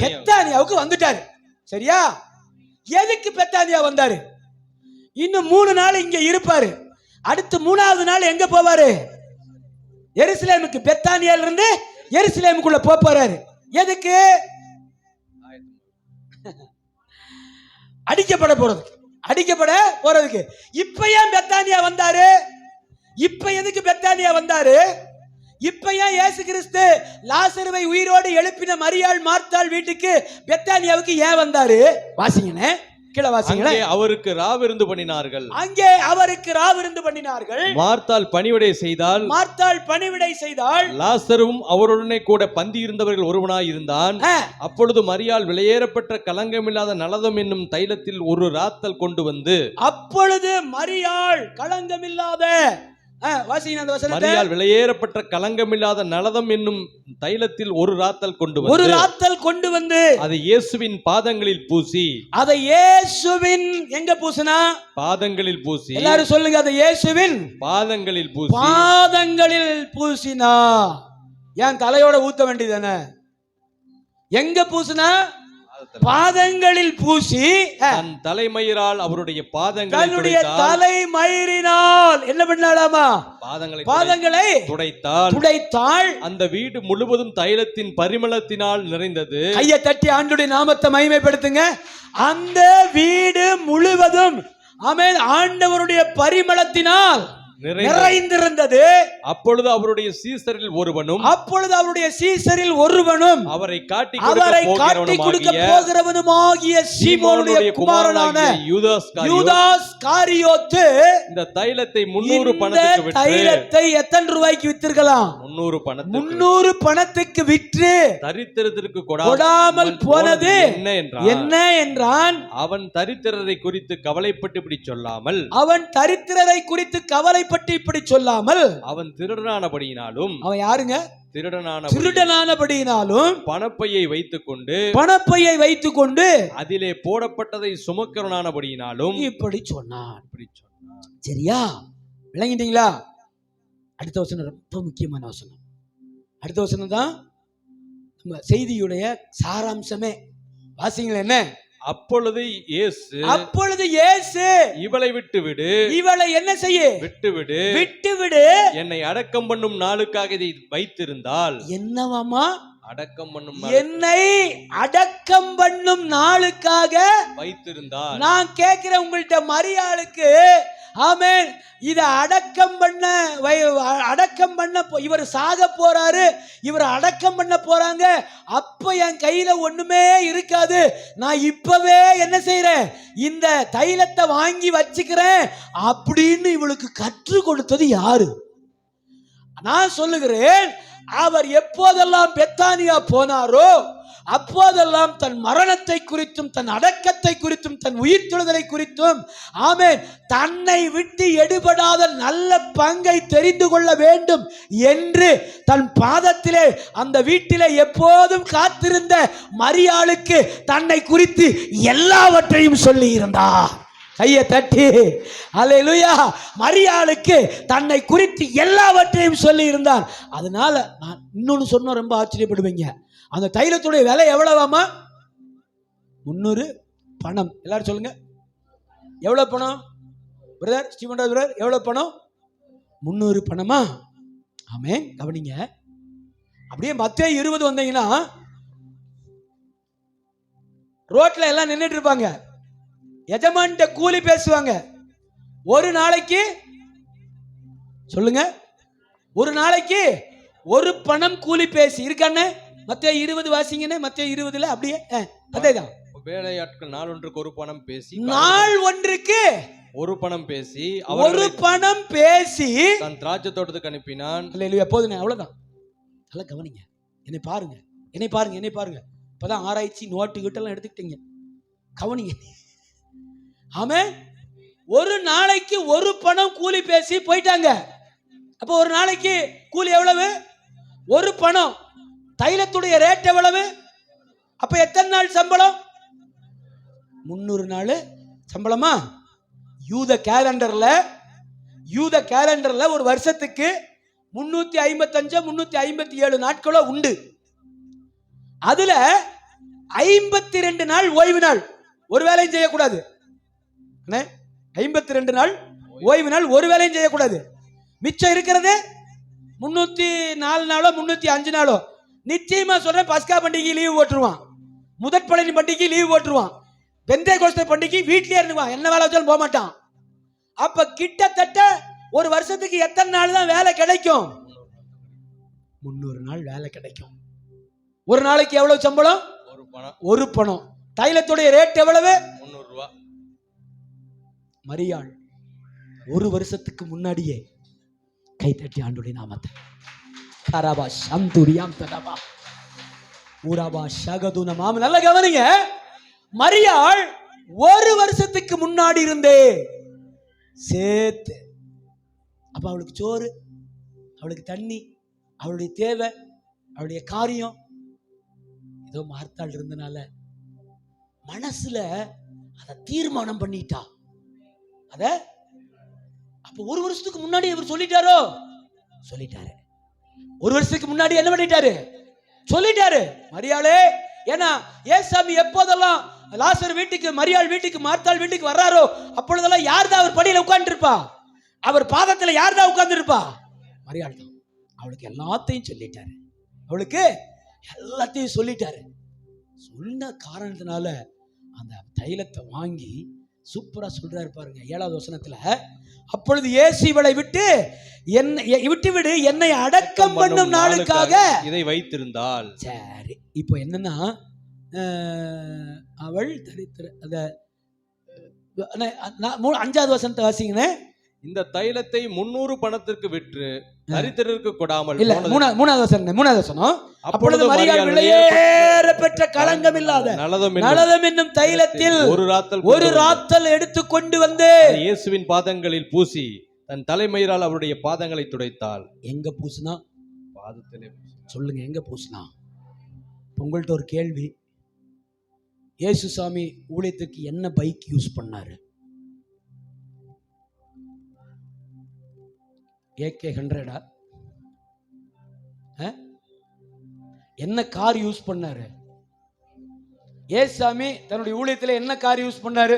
பெத்தானியாவுக்கு வந்துட்டாரு. சரியா? எதுக்கு பெத்தானியா வந்தாரு? இன்னும் 3 நாள் இங்க இருப்பாரு. அடுத்து 3வது நாள் எங்க போவாரு? எருசலேமுக்கு. பெத்தானியால இருந்து எருசலேமுக்குள்ள போறாரு. எதுக்கு? அடிக்கப்பட போறதுக்கு. இப்ப ஏன் பெத்தானியா வந்தாரு? இப்ப எதுக்கு பெத்தானியா வந்தாரு? இப்ப ஏன் இயேசு கிறிஸ்து லாசருவை உயிரோடு எழுப்பின மரியாள் மார்த்தாள் வீட்டுக்கு பெத்தானியாவுக்கு ஏன் வந்தாரு? வாசிங்கனே, கீழ வாசிங்களே. அவருக்கு ராவிருந்து பண்ணினார்கள். அங்கே அவருக்கு ராவிருந்து பண்ணினார்கள். மார்த்தாள் பணிவிடை செய்தாள். லாசரும் அவருடனே கூட பந்தி இருந்தவர்கள் ஒருவனாய் இருந்தான். அப்பொழுது மரியாள் விலையேறப்பட்ட கலங்கமில்லாத நலதம் என்னும் தைலத்தில் ஒரு ராத்தல் கொண்டு வந்து. அப்பொழுது மரியாள் கலங்கமில்லாத மரியாள் விலையேறப்பட்ட கலங்கமில்லாத நலதம் என்னும் தைலத்தில் ஒரு ராத்தல் கொண்டு வந்து அதை இயேசுவின் பாதங்களில் பூசி. அதை இயேசுவின் எங்க பூசினா? பாதங்களில் பூசி. எல்லாரும் சொல்லுங்க. அதை இயேசுவின் பாதங்களில் பூசினா. ஏன் தலையோட ஊத்த வேண்டியதானே? எங்க பூசினா? பாதங்களில் பூசி. தன் தலைமயிரால் அவருடைய தலைமயிரினால் என்ன பண்ணாலாமா? பாதங்களை துடைத்தாள். அந்த வீடு முழுவதும் தைலத்தின் பரிமளத்தினால் நிறைந்தது. கையை தட்டி ஆண்டவருடைய நாமத்தை மகிமைப்படுத்துங்க. அந்த வீடு முழுவதும் ஆமென் ஆண்டவருடைய பரிமளத்தினால் நிறைந்திருந்தது. அப்பொழுது அவருடைய சீசரில் ஒருவனும் அவரை காட்டி கொடுக்க போகிறவனுமாகிய சீமோனுடைய குமாரனான யூதாஸ் காரியோத்து இந்த தைலத்தை 300 பணத்துக்கு விற்று. தைலத்தை எத்தனை ரூபாய்க்கு வித்திருக்கலாம்? 300 பணத்துக்கு விற்று தரித்திரத்திற்கு கொடாமல் போனது என்ன என்றான். அவன் தரித்திரரை குறித்து கவலைப்பட்டு இப்படி சொல்லாமல் அவன் திருடனானபடியினாலும். அவன் யாருங்க? திருடனானபடியினாலும் பணப்பையை வைத்துக் கொண்டு அதிலே போடப்பட்டதை சுமக்கிறனானபடியினாலும் இப்படி சொன்னான். சரியா? விளங்கிட்டீங்களா? அடுத்த வசனம் ரொம்ப முக்கியமான வசனம். அடுத்த வசனம் தான் நம்ம செய்தியுடைய சாராம்சமே. வாசிங்களா? என்ன? அப்பொழுது இயேசு இவளை விட்டுவிடு. இவளை என்ன செய்ய? விட்டுவிடு. என்னை அடக்கம் பண்ணும் நாளுக்காக இதை வைத்திருந்தால். என்னவாமா? அடக்கம் பண்ணும் என்னை அடக்கம் பண்ணும் நாளுக்காக வைத்திருந்தால். நான் கேட்கிறேன் உங்கள்கிட்ட, மரியாளுக்கு ஆமென் இத அடக்கம் பண்ண இவர் சாக போறாரு, இவர் அடக்கம் பண்ண போறாங்க. அப்ப என் கையில ஒண்ணுமே இருக்காது, நான் இப்பவே என்ன செய்யறேன்? இந்த தைலத்தை வாங்கி வச்சுக்கிறேன் அப்படின்னு இவளுக்கு கற்றுக் கொடுத்தது யாரு? நான் சொல்லுகிறேன், அவர் எப்போதெல்லாம் பெத்தானியா போனாரோ அப்போதெல்லாம் தன் மரணத்தை குறித்தும் தன் அடக்கத்தை குறித்தும் தன் உயிர்த்தெழுதலை குறித்தும் ஆமென் தன்னை விட்டு எடுபடாத நல்ல பங்கை தெரிந்து கொள்ள வேண்டும் என்று தன் பாதத்திலே அந்த வீட்டிலே எப்போதும் காத்திருந்த மரியாளுக்கு தன்னை குறித்து எல்லாவற்றையும் சொல்லி இருந்தார். கையை தட்டி அல்லேலூயா. மரியாளுக்கு தன்னை குறித்து எல்லாவற்றையும் சொல்லி இருந்தார். அதனால நான் இன்னொன்னு சொன்ன ரொம்ப ஆச்சரியப்படுவீங்க. அந்த தைலத்துடைய விலை எவ்வளவாமா? 300 பணம். எல்லாரும் சொல்லுங்க, எவ்வளவு பணம் பிரதர்? ஸ்டீவன் பிரதர், எவ்வளவு பணம்? 300 பணமா? ஆமென். கவனிங்க, அப்படியே மத்தேயு 20 வந்தீங்கன்னா ரோட்ல எல்லாம் நின்றுட்டு இருப்பாங்க. எஜமான்ட்ட கூலி பேசுவாங்க. ஒரு நாளைக்கு சொல்லுங்க, ஒரு நாளைக்கு 1 பணம் கூலி பேசி இருக்கானே. மத்தேயு 20 வாசிங்கனே. மத்தேயு 20ல அப்படியே அதேதான். வேலையாட்கள் நாள் ஒன்றுக்கு 1 பணம் பேசி, நாள் ஒன்றுக்கு 1 பணம் பேசி, 1 பணம் பேசி தன் திராட்சை தோட்டத்துக்கு அனுப்பினான். அல்லேலூயா. போதுனே, அவ்வளவுதான். நல்லா கவனிங்க, என்னை பாருங்க, என்னை பாருங்க, என்னை பாருங்க. இப்பதான் ஆராய்ச்சி நோட்டு கிட்டெல்லாம் எடுத்துக்கிட்டீங்க. கவனிங்க. ஆமென். ஒரு நாளைக்கு 1 பணம் கூலி பேசி போயிட்டாங்க. அப்ப ஒரு நாளைக்கு கூலி எவ்வளவு? 1 பணம். தைலத்துடைய ரேட் எவ்வளவு? அப்ப எத்தனை நாள் சம்பளம்? 300 நாள் சம்பளமா? யூத கேலண்டர்ல ஒரு வருஷத்துக்கு 355 357 நாட்களோ உண்டு. அதுல 52 நாள் ஓய்வு நாள், ஒரு வேலையும் செய்யக்கூடாது. 52 நாள் ஓய்வு நாள், ஒரு வேலையும் செய்யக்கூடாது. மிச்சம் இருக்கிறது 304 நாளோ 305 நாளோ. நிச்சயமா சொல்றேன், பஸ்கா பண்டிகை லீவு போட்டுருவான், முதற் பழனி பண்டிகை லீவு போட்டுருவான், பெந்தேகோஸ்தே பண்டிகை வீட்டிலே இருந்துவான், என்ன வேலை வச்சாலும் போக மாட்டான். அப்ப கிட்டத்தட்ட ஒரு வருஷத்துக்கு எத்தனை நாள் தான் வேலை கிடைக்கும்? 300 நாள் வேலை கிடைக்கும். ஒரு நாளைக்கு எவ்வளவு சம்பளம்? 1 பணம். 1 பணம். தைலத்துடைய ரேட் எவ்வளவு? 300 ரூபாய். மரியாள் 1 வருஷத்துக்கு முன்னாடியே கைத்தட்டி ஆண்டவருடைய நாமத்தை கரபா சந்துரியாம் தடபா ஊராபா ஷகதுன மாம். நல்ல கவனிங்க, மரியாள் 1 வருஷத்துக்கு முன்னாடி இருந்தே சேர்த்து. அப்ப அவளுக்கு சோறு, அவளுக்கு தண்ணி, அவளுடைய தேவை, அவளுடைய காரியம் ஏதோ மார்த்தாள் இருந்தனால மனசுல அத தீர்மானம் பண்ணிட்டா. அத அப்ப 1 வருஷத்துக்கு முன்னாடி இவர் சொல்லிட்டாரோ? சொல்லிட்டாரு. 1 வருஷத்துக்கு முன்னாடி என்ன பண்ணிட்டாரு? சொல்லிட்டாரு. மரியாளே, ஏன்னா ஏசாமி எப்போதெல்லாம் லாசர் வீட்டுக்கு, மரியாள் வீட்டுக்கு, மார்த்தாள் வீட்டுக்கு வர்றாரோ அப்பொழுதெல்லாம் யார் தான் அவர் படியில உட்கார்ந்து இருப்பா? அவர் பாதத்துல யார் தான் உட்கார்ந்து இருப்பா? மரியாள் தான். அவளுக்கு எல்லாத்தையும் சொல்லிட்டாரு. அவளுக்கு எல்லாத்தையும் சொல்லிட்டாரு. சொன்ன காரணத்தினால அந்த தைலத்தை வாங்கி சூப்பரா சொல்றாரு பாருங்க. 7வது வசனத்துல, அப்பொழுது இயேசு இவளை விட்டு விடு, என்னை அடக்கம் பண்ணும் நாளுக்காக இதை வைத்திருந்தாள். சரி, இப்போ என்னன்னா அவள் தரித்திர அத 5வது வசனத்தை வாசிங்கனே. இந்த தைலத்தை 300 பணத்திற்கு விற்று தரித்திரருக்கு கொடாமல். இல்ல, 3வது வசனம். அப்பொழுது மரியாள் விலையேற பெற்ற களங்கம் இல்லாத நலதம் என்னும் தைலத்தில் ஒரு ராத்தல் எடுத்து கொண்டு வந்து இயேசுவின் பாதங்களில் பூசி தன் தலைமயிரால் அவருடைய பாதங்களை துடைத்தாள். எங்க பூசினா? பாதத்திலே. சொல்லுங்க, எங்க பூசினா? உங்கள்ட்ட ஒரு கேள்வி. இயேசு சாமி ஊழியத்துக்கு என்ன பைக் யூஸ் பண்ணாரு? AK 100 என்ன கார் யூஸ் பண்ணாரு? ஏசாமி தன்னுடைய ஊழியத்தில் என்ன கார் யூஸ் பண்ணாரு?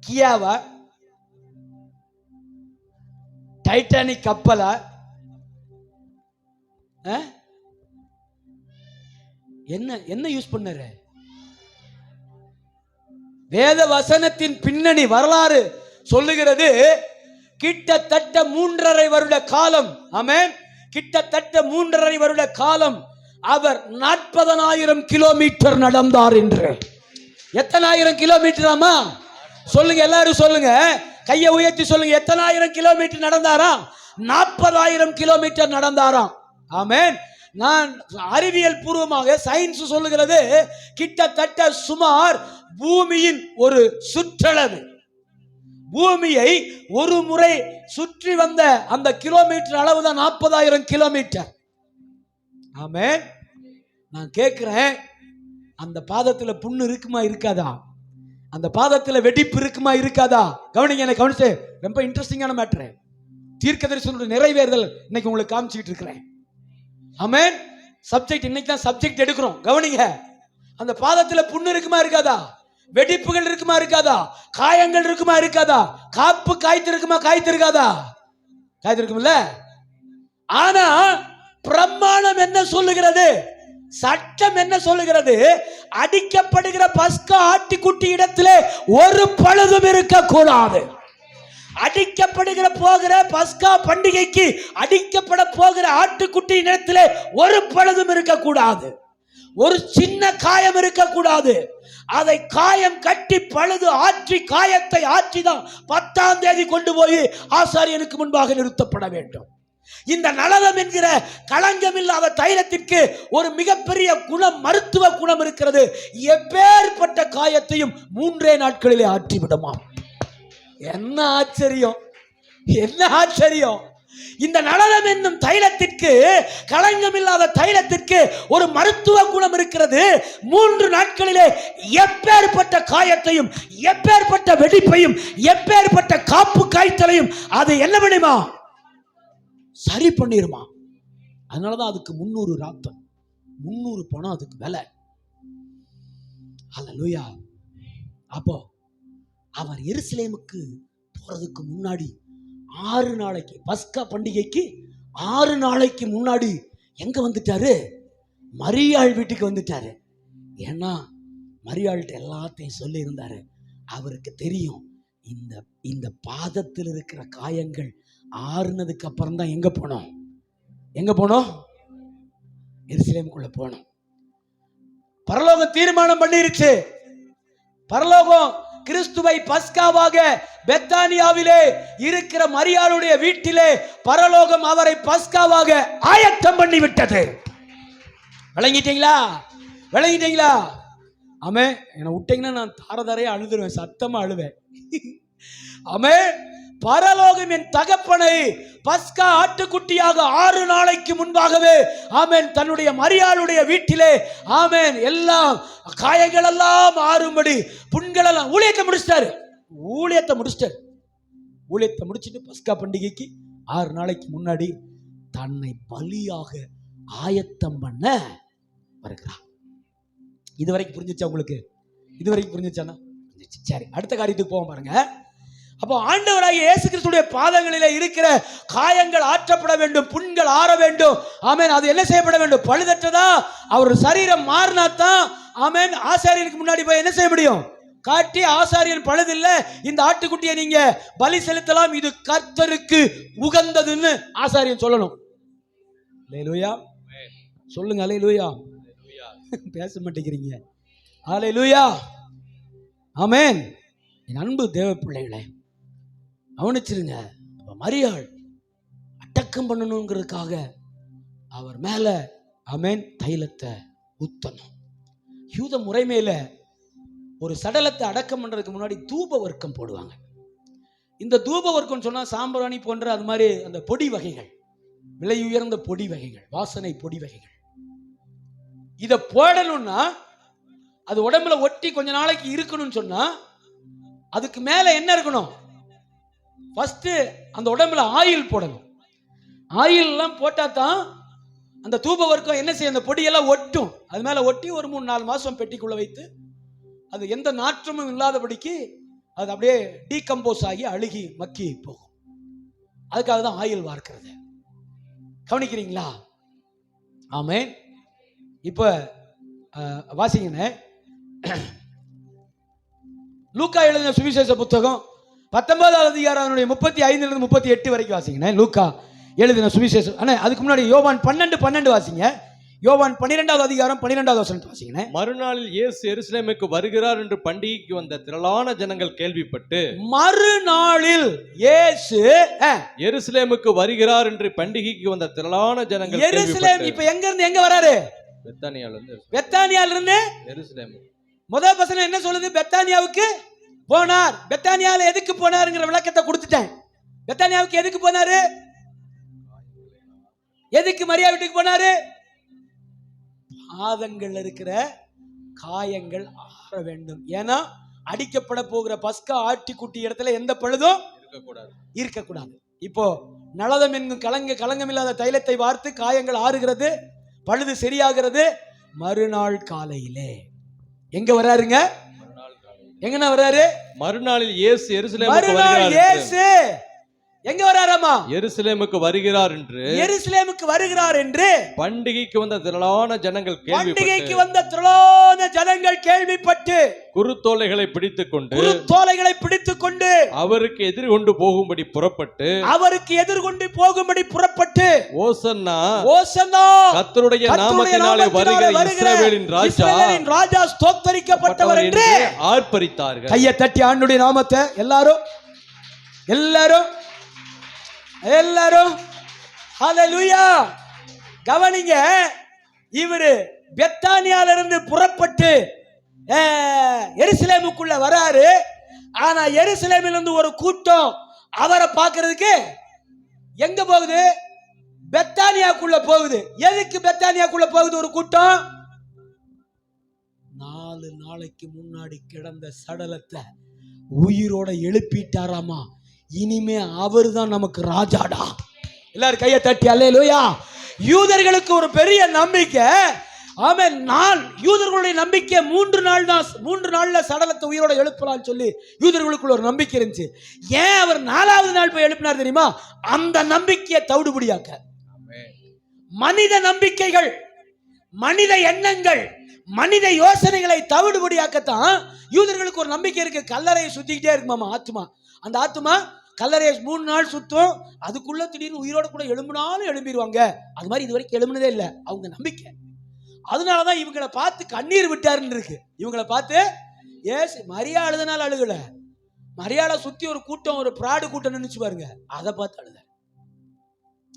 கியாவா? டைட்டானிக் கப்பலா? என்ன யூஸ் பண்ணாரு? வேத வசனத்தின் பின்னணி வரலாறு சொல்லுகிறது, கிட்டத்தட்ட 3.5 வருட காலம், ஆமென், கிட்டத்தட்ட 3.5 வருட காலம் அவர் 40,000 கிலோமீட்டர் நடந்தார் என்று. எத்தனை ஆயிரம் கிலோமீட்டராமா? சொல்லுங்க, எல்லாரும் சொல்லுங்க, கையை உயர்த்தி சொல்லுங்க. எத்தனை ஆயிரம் கிலோமீட்டர் நடந்தாரா? 40,000 கிலோமீட்டர் நடந்தாராம். ஆமென். நான் அறிவியல் பூர்வமாக சயின்ஸ் சொல்லுகிறது கிட்டத்தட்ட சுமார் பூமியின் ஒரு சுற்றளவு, பூமியை ஒரு முறை சுற்றி வந்த அந்த கிலோமீட்டர் அளவு தான் 40,000 கிலோமீட்டர். ஆமென். நான் கேட்கிறேன், அந்த பாதத்தில் புண்ணு இருக்குமா இருக்காதா? அந்த பாதத்தில் வெடிப்பு இருக்குமா இருக்காதா? கவனிங்க, என்ன கவனிச்சு, ரொம்ப இன்ட்ரெஸ்டிங்கான மேட்டர். தீர்க்கதரிசனோட நிறைவேறுதல் இன்னைக்கு உங்களுக்கு காமிச்சிட்டு இருக்கிறேன். ஆமென். சப்ஜெக்ட் இன்னைக்கு தான் சப்ஜெக்ட் எடுக்கிறோம். கவனிங்க, அந்த பாதத்தில் புண்ணு இருக்குமா இருக்காதா? வெடிப்புகள் இருக்குமா இருக்காதா? காயங்கள் இருக்குமா இருக்காதா? காப்பு காய்த்திருக்குமா காய்த்திருக்காதா? காய்த்திருக்கும்ல. ஆனா பிரமாணம் என்ன சொல்லுகிறது? சட்டம் என்ன சொல்லுகிறது? அடிக்கப்படுகிற பஸ்கா ஆட்டுக்குட்டி இடத்திலே ஒரு பழுதும் இருக்க கூடாது. அடிக்கப்படுகிற போகிற பஸ்கா பண்டிகைக்கு அடிக்கப்பட போகிற ஆட்டுக்குட்டி இடத்திலே ஒரு பழுதும் இருக்க கூடாது. ஒரு சின்ன காயம் இருக்க கூடாது. அதை காயம் கட்டி பழுது ஆற்றி காயத்தை ஆற்றிதான் 10ஆம் தேதி கொண்டு போய் ஆசாரியனுக்கு முன்பாக நிறுத்தப்பட வேண்டும். இந்த நலதம் என்கிற களங்கம் இல்லாத தைலத்திற்கு ஒரு மிகப்பெரிய குணம், மருத்துவ குணம் இருக்கிறது. எப்பேற்பட்ட காயத்தையும் 3 நாட்களிலே ஆற்றி விடுமாம். என்ன ஆச்சரியம், என்ன ஆச்சரியம்! இந்த நலதம் என்னும் தைலத்திற்கு, களங்கம் இல்லாத தைலத்திற்கு ஒரு மருத்துவ குணம் இருக்கிறது. 3 நாட்களிலே எப்பேற்பட்ட காயத்தையும், எப்பேற்பட்ட வெடிப்பையும், எப்பேற்பட்ட காப்பு காய்ச்சலையும் அது என்ன பண்ணுமா? சரி பண்ணிருமா. அதனாலதான் அதுக்கு 300 ராத்தம், 300 பணம் அதுக்கு விலை. அல்லேலூயா. அப்போ அவர் எருசலேமுக்கு போறதுக்கு முன்னாடி 6 நாளைக்கு, பஸ்கா பண்டிகைக்கு 6 நாளைக்கு முன்னாடி எங்க வந்துட்டாரு? மரியாள் வீட்டுக்கு வந்துட்டாரு. ஏன்னா மரியாள்கிட்ட எல்லாத்தையும் சொல்லி இருந்தாரு. அவருக்கு தெரியும் இந்த பாதத்தில் இருக்கிற காயங்கள் ஆறுனதுக்கு அப்புறம் தான் எங்க போனோம்? எங்க போனோம்? எருசலேமுக்குள்ள போனோம். பரலோகம் தீர்மானம் பண்ணிருச்சு. பரலோகம் கிறிஸ்துவை பஸ்காவாக பெத்தானியாவிலே இருக்கிற மரியாளுடைய வீட்டிலே பரலோகம் அவரை பஸ்காவாக ஆயத்தம் பண்ணி விட்டது. விளங்கிட்டீங்களா? விளங்கிட்டீங்களா? ஆமே. என்னை விட்டீங்கன்னா நான் தாரதாரையா அழுதுருவேன், சத்தமா அழுவேன். ஆமே. பரலோகம் என் தகப்பனை பஸ்கா ஆட்டுக்குட்டியாக 6 நாளைக்கு முன்பாகவே ஆமென் தன்னுடைய மரியாளுடைய வீட்டிலே ஆமென் எல்லாம் காயங்கள் எல்லாம் ஆறும்படி, புண்கள் எல்லாம் ஊழியத்தை முடிச்சிட்டாரு. ஊழியத்தை முடிச்சிட்டு பஸ்கா பண்டிகைக்கு 6 நாளைக்கு முன்னாடி தன்னை பலியாக ஆயத்தம் பண்ண வருகிறார். இதுவரைக்கும் புரிஞ்சிச்சா உங்களுக்கு? இதுவரைக்கும் புரிஞ்சிச்சானா? சரி, அடுத்த காரியத்துக்கு போவோம் பாருங்க. அப்போ ஆண்டவராகிய இயேசு கிறிஸ்துடைய பாதங்களிலே இருக்கிற காயங்கள் ஆற்றப்பட வேண்டும், புண்கள் ஆற வேண்டும். ஆமென். அது என்ன செய்யப்பட வேண்டும்? பழுதற்றதா அவர் சரீரம் மாறினாத்தான் ஆமென் ஆசாரியனுக்கு முன்னாடி போய் என்ன செய்ய முடியும்? காட்டி ஆசாரியன் பழுதில்ல, இந்த ஆட்டுக்குட்டியை நீங்க பலி செலுத்தலாம், இது கர்த்தருக்கு உகந்ததுன்னு ஆசாரியன் சொல்லணும். அல்லேலூயா சொல்லுங்க. அல்லேலூயா. பேச மாட்டேங்கிறீங்க. அல்லேலூயா. ஆமென். என் அன்பு தேவ பிள்ளைகளே, கவனிச்சிருங்க. மரியாள் அடக்கம் பண்ணணுங்கிறதுக்காக அவர் மேல ஆமென் தைலத்தை ஊத்தணும். யூத முறைமையில ஒரு சடலத்தை அடக்கம் பண்றதுக்கு முன்னாடி தூப வர்க்கம் போடுவாங்க. இந்த தூப வர்க்கம் சொன்னா சாம்பிராணி போன்ற அது மாதிரி அந்த பொடி வகைகள், விலை உயர்ந்த பொடி வகைகள், வாசனை பொடி வகைகள். இதை போடணும்னா அது உடம்புல ஒட்டி கொஞ்ச நாளைக்கு இருக்கணும்னு சொன்னா அதுக்கு மேல என்ன இருக்கணும்? ஃபர்ஸ்ட் அந்த உடம்புல ஆயில் போடணும். ஆயில் எல்லாம் போட்டா தான் அந்த தூப வர்க்கம் என்ன செய்யும்? அந்த பொடியெல்லாம் ஒட்டும். அது மேல ஒட்டி ஒரு 3-4 மாசம் பெட்டிக்குள்ள வைத்து அது எந்த நாற்றமும் இல்லாதபடிக்கு அது அப்படியே டீகம்போஸ் ஆகி அழுகி மக்கி போகும். அதுக்காக தான் ஆயில் வார்க்கிறது. கவனிக்கிறீங்களா? ஆமென். இப்ப வாசிங்கண்ணே, லூக்கா எழுதின சுவிசேஷ புத்தகம் 19வது அதிகாரம் 35 to 38 வரைக்கும் வாசிங்க. லூக்கா எழுதின சுவிசேஷம். அண்ணே அதுக்கு முன்னாடி யோவான் 12:12 வாசிங்க. யோவான் 12வது அதிகாரம் 12வது வசனத்தை வாசிங்க. மறுநாளில் இயேசு எருசலேமுக்கு வருகிறார் என்று பண்டிகைக்கு வந்த திரளான ஜனங்கள் கேள்விப்பட்டு, மறுநாளில் இயேசு எருசலேமுக்கு வருகிறார் என்று பண்டிகைக்கு வந்த திரளான ஜனங்கள் எருசலேம் இப்ப எங்க இருந்து எங்க வராரு? பெத்தானியால இருந்து எருசலேம். முதல் வசனம் என்ன சொல்லுது? பெத்தானியாவுக்கு போனார். பெத்தானியால எதுக்கு போனாருங்கிற விளக்கத்தை கொடுத்துட்டேன். பெத்தானியாவுக்கு எதுக்கு போனாரு? எதுக்கு மரியா வீட்டுக்கு போனாரு? பாதங்கள் இருக்கிற காயங்கள் ஆற வேண்டும். ஏன்னா அடிக்கப்பட போகிற பஸ்கா ஆட்டிக்குட்டி இடத்துல எந்த பழுதும் இருக்கக்கூடாது. இப்போ நலதம் என்கும் களங்கமில்லாத தைலத்தை வார்த்து காயங்கள் ஆறுகிறது, பழுது சரியாகிறது. மறுநாள் காலையிலே எங்க வராருங்க? எங்கன வராரு? மறுநாளில் இயேசு எருசலேமுக்கு எங்க வராராமா? எருசலேமுக்கு வருகிறார் என்று, எருசலேமுக்கு வருகிறார் என்று பண்டிகைக்கு வந்த திரளான ஜனங்கள் கேள்விப்பட்டு குருத்தோலைகளை பிடித்துக்கொண்டு அவருக்கு எதிர்கொண்டு போகும்படி புறப்பட்டு ஓசன்னா கர்த்தருடைய நாமத்தினாலே வருகிற இஸ்ரவேலின் ராஜா ஸ்தோத்தரிக்கப்பட்டவர் என்று ஆர்ப்பரித்தார்கள். கையை தட்டி ஆண்டவருடைய நாமத்தை எல்லாரும் ஹல்லேலூயா. கவனிங்க, இவரு பெத்தானியால இருந்து புறப்பட்டு எருசலேமுக்குள்ள வராரு. ஆனா எருசலேமில் இருந்து ஒரு கூட்டம் அவரை பார்க்கிறதுக்கு எங்க போகுது? பெத்தானியாக்குள்ள போகுது. எதுக்கு பெத்தானியாக்குள்ள போகுது ஒரு கூட்டம்? 4 நாளைக்கு முன்னாடி கிடந்த சடலத்தை உயிரோட எழுப்பிட்டாராமா. இனிமே அவர் தான் நமக்கு ராஜாடா. எல்லாரும் கையை தட்டி அல்லேலூயா. யூதர்களுக்கு ஒரு பெரிய நம்பிக்கை. ஆமென். யூதர்களுடைய நம்பிக்கை 3 நாள்ல சடலத்தை உயிரோட எழுப்பலாம் சொல்லி யூதர்களுக்குள்ள ஒரு நம்பிக்கை இருந்துச்சு. ஏன் அவர் 4வது நாள் போய் எழுப்பினார் தெரியுமா? அந்த நம்பிக்கையை தவிடுபடியாக்க. மனித நம்பிக்கைகள், மனித எண்ணங்கள், மனித யோசனைகளை தவிடுபடியாக்கத்தான் யூதர்களுக்கு ஒரு நம்பிக்கை இருக்கு. கல்லறையை சுத்திக்கிட்டே இருக்குமாமா ஆத்மா. அந்த ஆத்மா கல்லறையை 3 நாள் சுத்தும். அதுக்குள்ள திடீர்னு உயிரோட கூட எழும்பினாலும் எழும்பிடுவாங்க. அது மாதிரி இது வரைக்கும் எழும்பினதே இல்லை அவங்க நம்பிக்கை. அதனாலதான் இவங்களை பார்த்து கண்ணீர் விட்டாருன்னு இருக்கு. இவங்களை பார்த்து மரியா அழுதனால அழுகல. மரியாதை சுத்தி ஒரு கூட்டம், ஒரு பிராடு கூட்டம் நினைச்சு பாருங்க, அதை பார்த்து அழுத.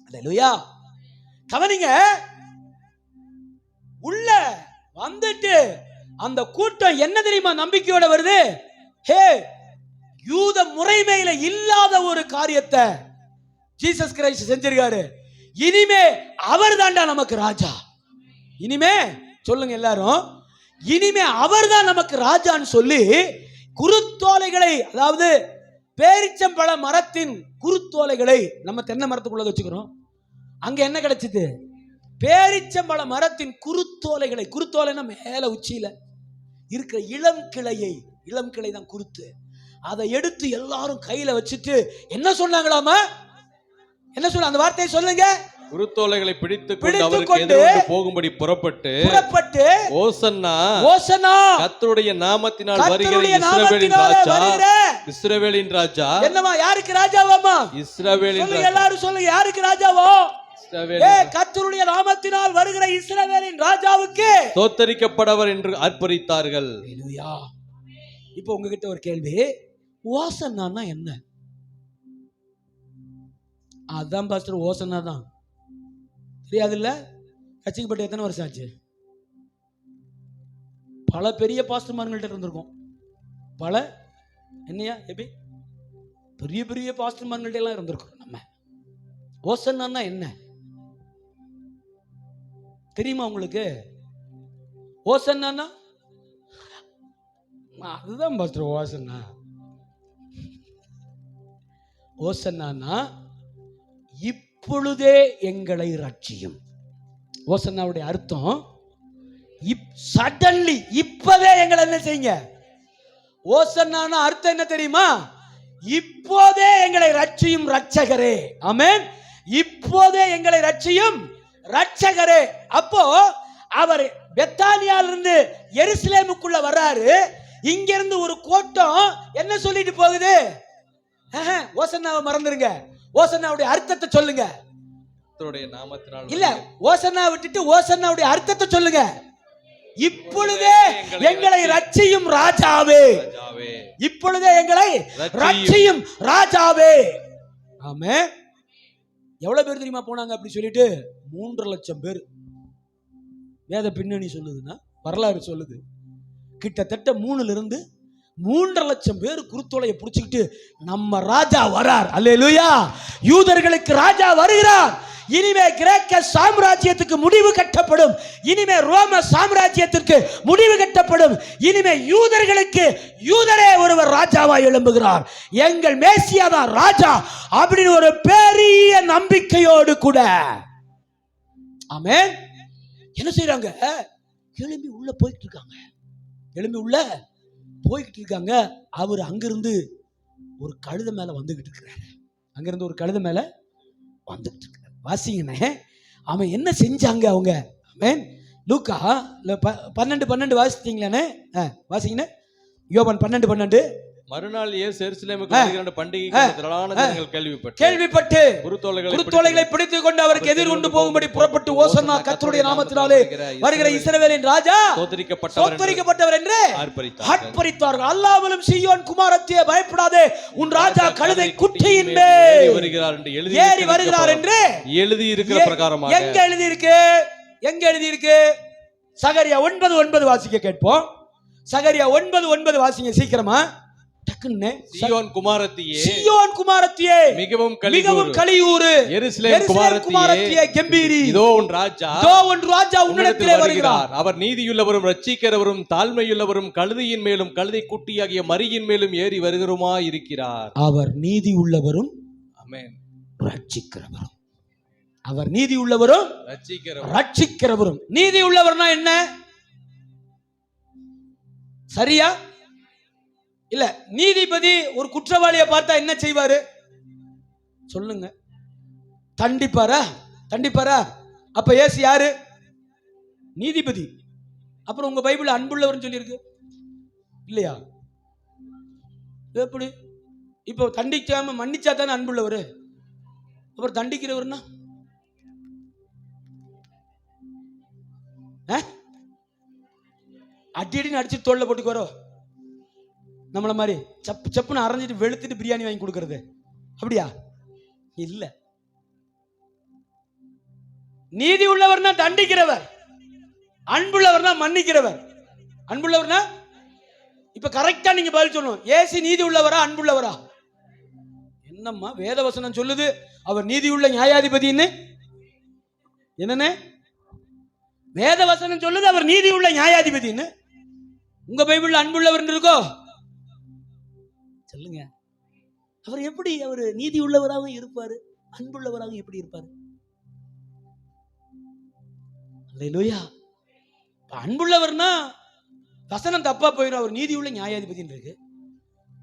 அல்லேலூயா. கவனிங்க, உள்ள வந்துட்டு அந்த கூட்டம் என்ன தெரியுமா நம்பிக்கையோட வருது? யூத முறைமையில இல்லாத ஒரு காரியத்தை ஜீசஸ் கிரைஸ்ட் செஞ்சிருக்காரு. இனிமே அவர் தாண்டா நமக்கு ராஜா. இனிமே சொல்லுங்க எல்லாரும், இனிமே அவர் தான் நமக்கு ராஜான்னு சொல்லி குருத்தோலைகளை, அதாவது பேரிச்சம்பழ மரத்தின் குருத்தோலைகளை நம்ம தென்னை மரத்துக்குள்ள வச்சுக்கிறோம். அங்க என்ன கிடைச்சது? பேரிச்சம்பழ மரத்தின் குருத்தோலைகளை. குருத்தோலைன்னா மேல உச்சியில இருக்கிற இளம் கிளை தான் குருத்து. அதை எடுத்து எல்லாரும் கையில வச்சுட்டு என்ன சொன்னாங்களாமா? என்ன சொல்ல? அந்த வார்த்தையை சொல்லுங்க. குருத்தோலைகளை பிடித்துக்கொண்டு அவருக்கு எதிர்கொண்டு போகும்படி புறப்பட்டு ஓசன்னா கர்த்தருடைய நாமத்தினால் வருகிற இஸ்ரவேலின் ராஜா. என்னமா? யாருக்கு ராஜாவாமா? இஸ்ரவேலின் ராஜா. எல்லாரும் சொல்லுங்க, யாருக்கு ராஜாவோ? கர்த்தருடைய நாமத்தினால் வருகிற இஸ்ரவேலின் ராஜாவுக்கு ஸ்தோத்தரிக்கப்பட்டவர் என்று ஆர்ப்பரித்தார்கள். ஹல்லேலூயா. இப்போ உங்ககிட்ட ஒரு கேள்வி, ஓசன்னா என்ன? அதான் பாஸ்டர், ஓசன்னா தான் தெரியாதுல்ல? ரட்சிக்கப்பட்டு எத்தனை வருஷம் ஆச்சு? பல பெரிய பாஸ்டர்மார்கள்ட்ட இருந்திருக்கும். பல என்னையா எப்படி பெரிய பெரிய பாஸ்டர்மார்கள்ட்ட எல்லாம் இருந்திருக்கும். நம்ம ஓசன்னா என்ன தெரியுமா உங்களுக்கு? ஓசன்னா அதுதான் பாஸ்டர் ஓசன்னா. ஓசன்னா இப்பொழுதே எங்களை ரட்சியும். ஓசன்னாவுடைய அர்த்தம் சடன்லி, இப்பவே எங்களை என்ன செய்யுங்க. ஓசன்னா அர்த்தம் என்ன தெரியுமா? இப்போதே எங்களை ரட்சியும் ரட்சகரே. ஆமென். இப்போதே எங்களை ரட்சியும் ரட்சகரே. அப்போ அவர் பெத்தானியாலிருந்து எருசலேமுக்குள்ள வர்றாரு. இங்க இருந்து ஒரு கூட்டம் என்ன சொல்லிட்டு போகுது? ஓசன்னாவை மறந்துருங்க. ஓசன்னாவுடைய அர்த்தத்தை சொல்லுங்க. கர்த்தருடைய நாமத்தினால் இல்ல, ஓசன்னா விட்டுட்டு ஓசன்னாவுடைய அர்த்தத்தை சொல்லுங்க. இப்பொழுதே எங்களை ரட்சியும் ராஜாவே, ராஜாவே, இப்பொழுதே எங்களை ரட்சியும் ராஜாவே. ஆமென். எவ்வளவு பேர் தெரியுமா போனாங்க அப்படி சொல்லிட்டு? 3.5 லட்சம் பேர். வேத பின்னணி சொல்லுதுன்னா, வரலாறு சொல்லுது, கிட்டத்தட்ட 3ல இருந்து 3.5 லட்சம் பேர் குருத்தோலையை பிடிச்சுக்கிட்டு நம்ம ராஜா வரார், அல்லேலூயா, யூதர்களுக்கு ராஜா வருகிறார், இனிமே கிரேக்க சாம்ராஜ்யத்துக்கு முடிவு கட்டப்படும், இனிமே ரோம சாம்ராஜ்யத்திற்கு முடிவு கட்டப்படும், இனிமே யூதர்களுக்கு யூதரே ஒருவர் ராஜாவா எழும்புகிறார், எங்கள் மேசியா தான் ராஜா அப்படின்னு ஒரு பெரிய நம்பிக்கையோடு கூட ஆமென் என்ன செய்றாங்க? எழும்பி உள்ள போயிட்டு இருக்காங்க, எழும்பி உள்ள போய்கிட்டு இருக்காங்க. அவர் அங்கிருந்து ஒரு கழுதை மேல வந்துகிட்டு இருக்கிறாரு, அங்கிருந்து ஒரு கழுதை மேல வந்துகிட்டு இருக்கிறார். வாசிங்கண்ணே, அவன் என்ன செஞ்சாங்க அவங்க? ஆமென். லூக்கா 12:12 வாசித்தீங்களானே? வாசிங்கண்ணே, யோவான் 12:12. மறுநாள் இயேசு எருசலேமுக்கு வருகிற பண்டிகைக்கு திரளான ஜனங்கள் கேள்விப்பட்டு குருத்தோலைகளை பிடித்துக் கொண்டு அவருக்கு எதிர்கொண்டு போகும்படி புறப்பட்டு, ஓசன்னா கர்த்தருடைய நாமத்தினாலே வருகிற இஸ்ரவேலின் ராஜா சோத்தரிக்கப்பட்டவர் என்று ஆர்ப்பரித்தார்கள். அல்லாமலும் சீயோன் குமாரத்தியே, பயப்படாதே, உன் ராஜா கழுதை குட்டியின் மேல் ஏறி வருகிறார் என்று எழுதி இருக்கிற பிரகாரமாக. எங்க எழுதி இருக்கு? எங்க எழுதி இருக்கு? சகரியா 9:9 வாசிக்க கேட்போம். சகரியா 9:9 வாசிங்க சீக்கிரமா. சீயோன் குமாரத்தியே, சீயோன் குமாரத்தியே, மிகவும் களியூரு, எருசலேம் குமாரத்தியே கெம்பீரி, இதோ உன் ராஜா உன்னிடத்திலே வருகிறார், அவர் நீதியுள்ளவரும் ரட்சிக்கிறவரும் தாழ்மையுள்ளவரும் கழுதையின் மேலும் கழுதை குட்டியாகிய மரியின் மேலும் ஏறி வருகிறவருமாய் இருக்கிறார். அவர் நீதி உள்ளவரும் ஆமென் ரட்சிக்கிறவரும், அவர் நீதி உள்ளவரும் ரட்சிக்கிறவரும். நீதி உள்ளவர்னா என்ன? சரியா? இல்ல, நீதிபதி ஒரு குற்றவாளியை பார்த்தா என்ன செய்வாரு சொல்லுங்க? தண்டிப்பாரா? தண்டிப்பாரா? அப்ப இயேசு யாரு? நீதிபதி. அப்புறம் உங்க பைபிள் அன்புள்ளவர் சொல்லியிருக்கு இல்லையா? எப்படி? இப்போ தண்டிக்காம மன்னிச்சா தானே அன்புள்ளவர். அப்புறம் தண்டிக்கிறவர்னா அடின்னு அடிச்சு தோல்ல போட்டுக்குவாரோ? நம்மள மாதிரி சப்பு சப்புன்னு அரைஞ்சிட்டு வெளுத்துட்டு பிரியாணி வாங்கி கொடுக்கறது அப்படியா? இல்ல. நீதி உள்ளவர்னா தண்டிக்கிறவர், அன்புள்ளவர்னா மன்னிக்கிறவர். அன்புள்ளவர்னா இப்ப கரெக்டா நீங்க பதில் சொல்லணும். ஏசி நீதி உள்ளவரா அன்புள்ளவரா? என்னம்மா வேதவசனம் சொல்லுது அவர் நீதியுள்ள நியாயாதிபதின்னு? என்னன்னு வேதவசனம் சொல்லுது? அவர் நீதியுள்ள நியாயாதிபதின்னு. உங்க பைபிள்ல அன்புள்ளவர் இருக்கோ? சொல்லுங்க. அவர் எப்படி அவர் நீதி உள்ளவராக இருப்பாரு, அன்புள்ளவராக எப்படி இருப்பாரு? அல்லேலூயா. அன்புள்ளவர்னா வசனம் தப்பா போயிடும். அவர் நீதி உள்ள நியாயாதிபதி இருக்கு.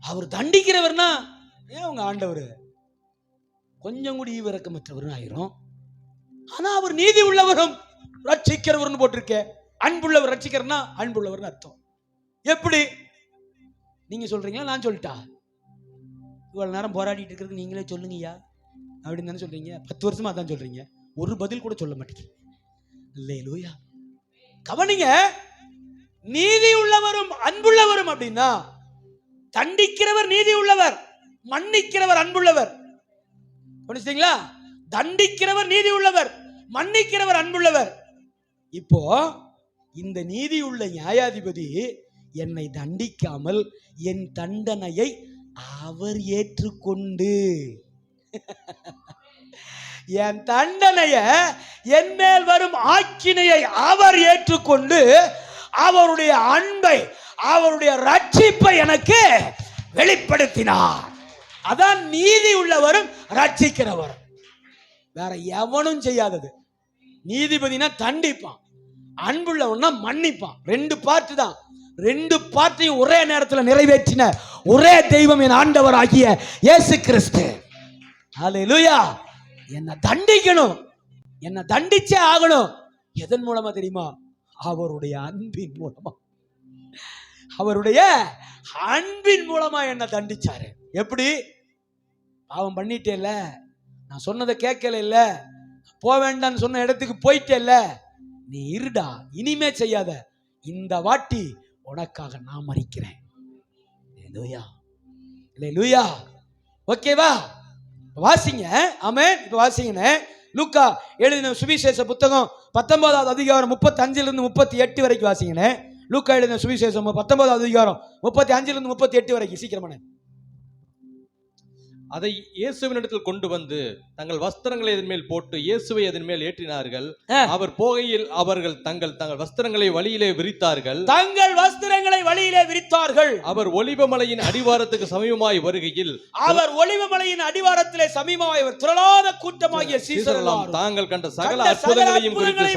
அவர் தண்டிக்கிறவர்னா ஏன் உங்க ஆண்டவர் கொஞ்சம் கூட ஈவிரக்கமற்றவரும் ஆயிரும். ஆனா அவர் நீதி உள்ளவரும் ரட்சிக்கிறவர்னு போட்டிருக்க. அன்புள்ளவர் ரட்சிக்கிறனா அன்புள்ளவர்னு அர்த்தம். எப்படி நீங்க சொல்றீங்களா நான் சொல்லிட்டா? இவ்வளவு நேரம் போராடிட்டு இருக்கிறது நீங்களே சொல்லுங்கய்யா அப்படின்னு தானே சொல்றீங்க. 10 வருஷமா அதான் சொல்றீங்க. ஒரு பதில் கூட சொல்ல மாட்டேங்க. அல்லேலூயா. கவனிங்க, நீதி உள்ளவரும் அன்புள்ளவரும் அப்படின்னா தண்டிக்கிறவர் நீதி உள்ளவர், மன்னிக்கிறவர் அன்புள்ளவர். புரிஞ்சுங்களா? தண்டிக்கிறவர் நீதி உள்ளவர், மன்னிக்கிறவர் அன்புள்ளவர். இப்போ இந்த நீதி உள்ள நியாயாதிபதி என்னை தண்டிக்காமல் என் தண்டனையை அவர் ஏற்றுக்கொண்டு என் தண்டனைய என் மேல் வரும் ஆக்கினையை அவர் ஏற்றுக்கொண்டு அவருடைய அன்பை அவருடைய ரட்சிப்பை எனக்கு வெளிப்படுத்தினார். அதான் நீதி உள்ளவரும் ரட்சிக்கிறவர். வேற எவனும் செய்யாதது. நீதிபதினா தண்டிப்பான், அன்புள்ளவன்னா மன்னிப்பான். 2 பார்ட் தான். 2 பார்ட்டையும் ஒரே நேரத்தில் நிறைவேற்றின ஒரே தெய்வம் என் ஆண்டவர் ஆகிய இயேசு கிறிஸ்து. ஹல்லேலூயா. என்ன தண்டிக்கணும், என்ன தண்டிச்சே ஆகணும். எதன் மூலமா தெரியுமா? அவருடைய அன்பின் மூலமா. அவருடைய அன்பின் மூலமா என்ன தண்டிச்சாரு. எப்படி? பாவம் பண்ணிட்டேல்ல, நான் சொன்னதை கேட்கல, இல்ல போக வேண்டாம்னு சொன்ன இடத்துக்கு போயிட்டேல்ல, நீ இருடா, இனிமே செய்யாத, இந்த வாட்டி உனக்காக நான் மரிக்கிறேன். அல்லேலூயா. ஓகேவா? வாசிங்க. ஆமென். இப்ப வாசிங்க. லூக்கா எழுதின சுவிசேஷ புத்தகம் 19வது அதிகாரம் 35 இருந்து 38 வரைக்கும் வாசிங்க. லூக்கா எழுதின சுவிசேஷம் 19வது அதிகாரம் 35 இருந்து 38 வரைக்கும் சீக்கிரமான. அதை இயேசுவினிடத்தில் கொண்டு வந்து தங்கள் வஸ்திரங்களை அதன் மேல் போட்டு இயேசுவை அதன் மேல் ஏற்றினார்கள். அவர் போகையில் அவர்கள் தங்கள் வஸ்திரங்களை வழியிலே விரித்தார்கள். அவர் ஒலிவமலையின் அடிவாரத்துக்கு சமீபமாய் வருகையில் திரளான கூட்டமாகிய சீசரெல்லாம் தாங்கள் கண்ட சகல அற்புதங்களையும் குறித்து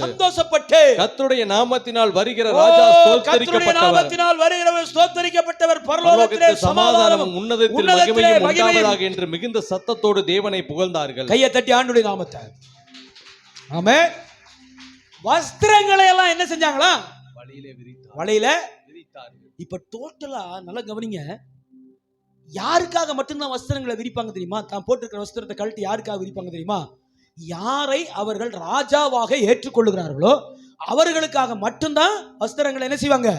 சந்தோஷப்பட்டு கர்த்தருடைய நாமத்தினால் வருகிற ராஜா ஸ்தோத்திரிக்கப்பட்டவர், பரலோகத்திலே சமாதானமும் உன்னதத்தில் மகிமையும் என்று மிகுந்த சத்தத்தோடு தேவனை புகழ்ந்தார்கள். கையை தட்டி ஆண்டவருடைய நாமத்தை. ஆமென். வஸ்திரங்களை எல்லாம் என்ன செஞ்சாங்களா? வழியில விரித்தார்கள். இப்ப டோட்டலா நல்லா கவனிங்க. யாருக்காக மட்டும்தான் வஸ்திரங்களை விரிப்பாங்க தெரியுமா? தான் போட்டிருக்கிற வஸ்திரத்தை கழட்டி யாருக்காக விரிப்பாங்க தெரியுமா? யாரை அவர்கள் ராஜாவாக ஏற்றுக்கொள்ளுகிறார்களோ அவர்களுக்காக மட்டும்தான் வஸ்திரங்களை என்ன செய்வாங்க?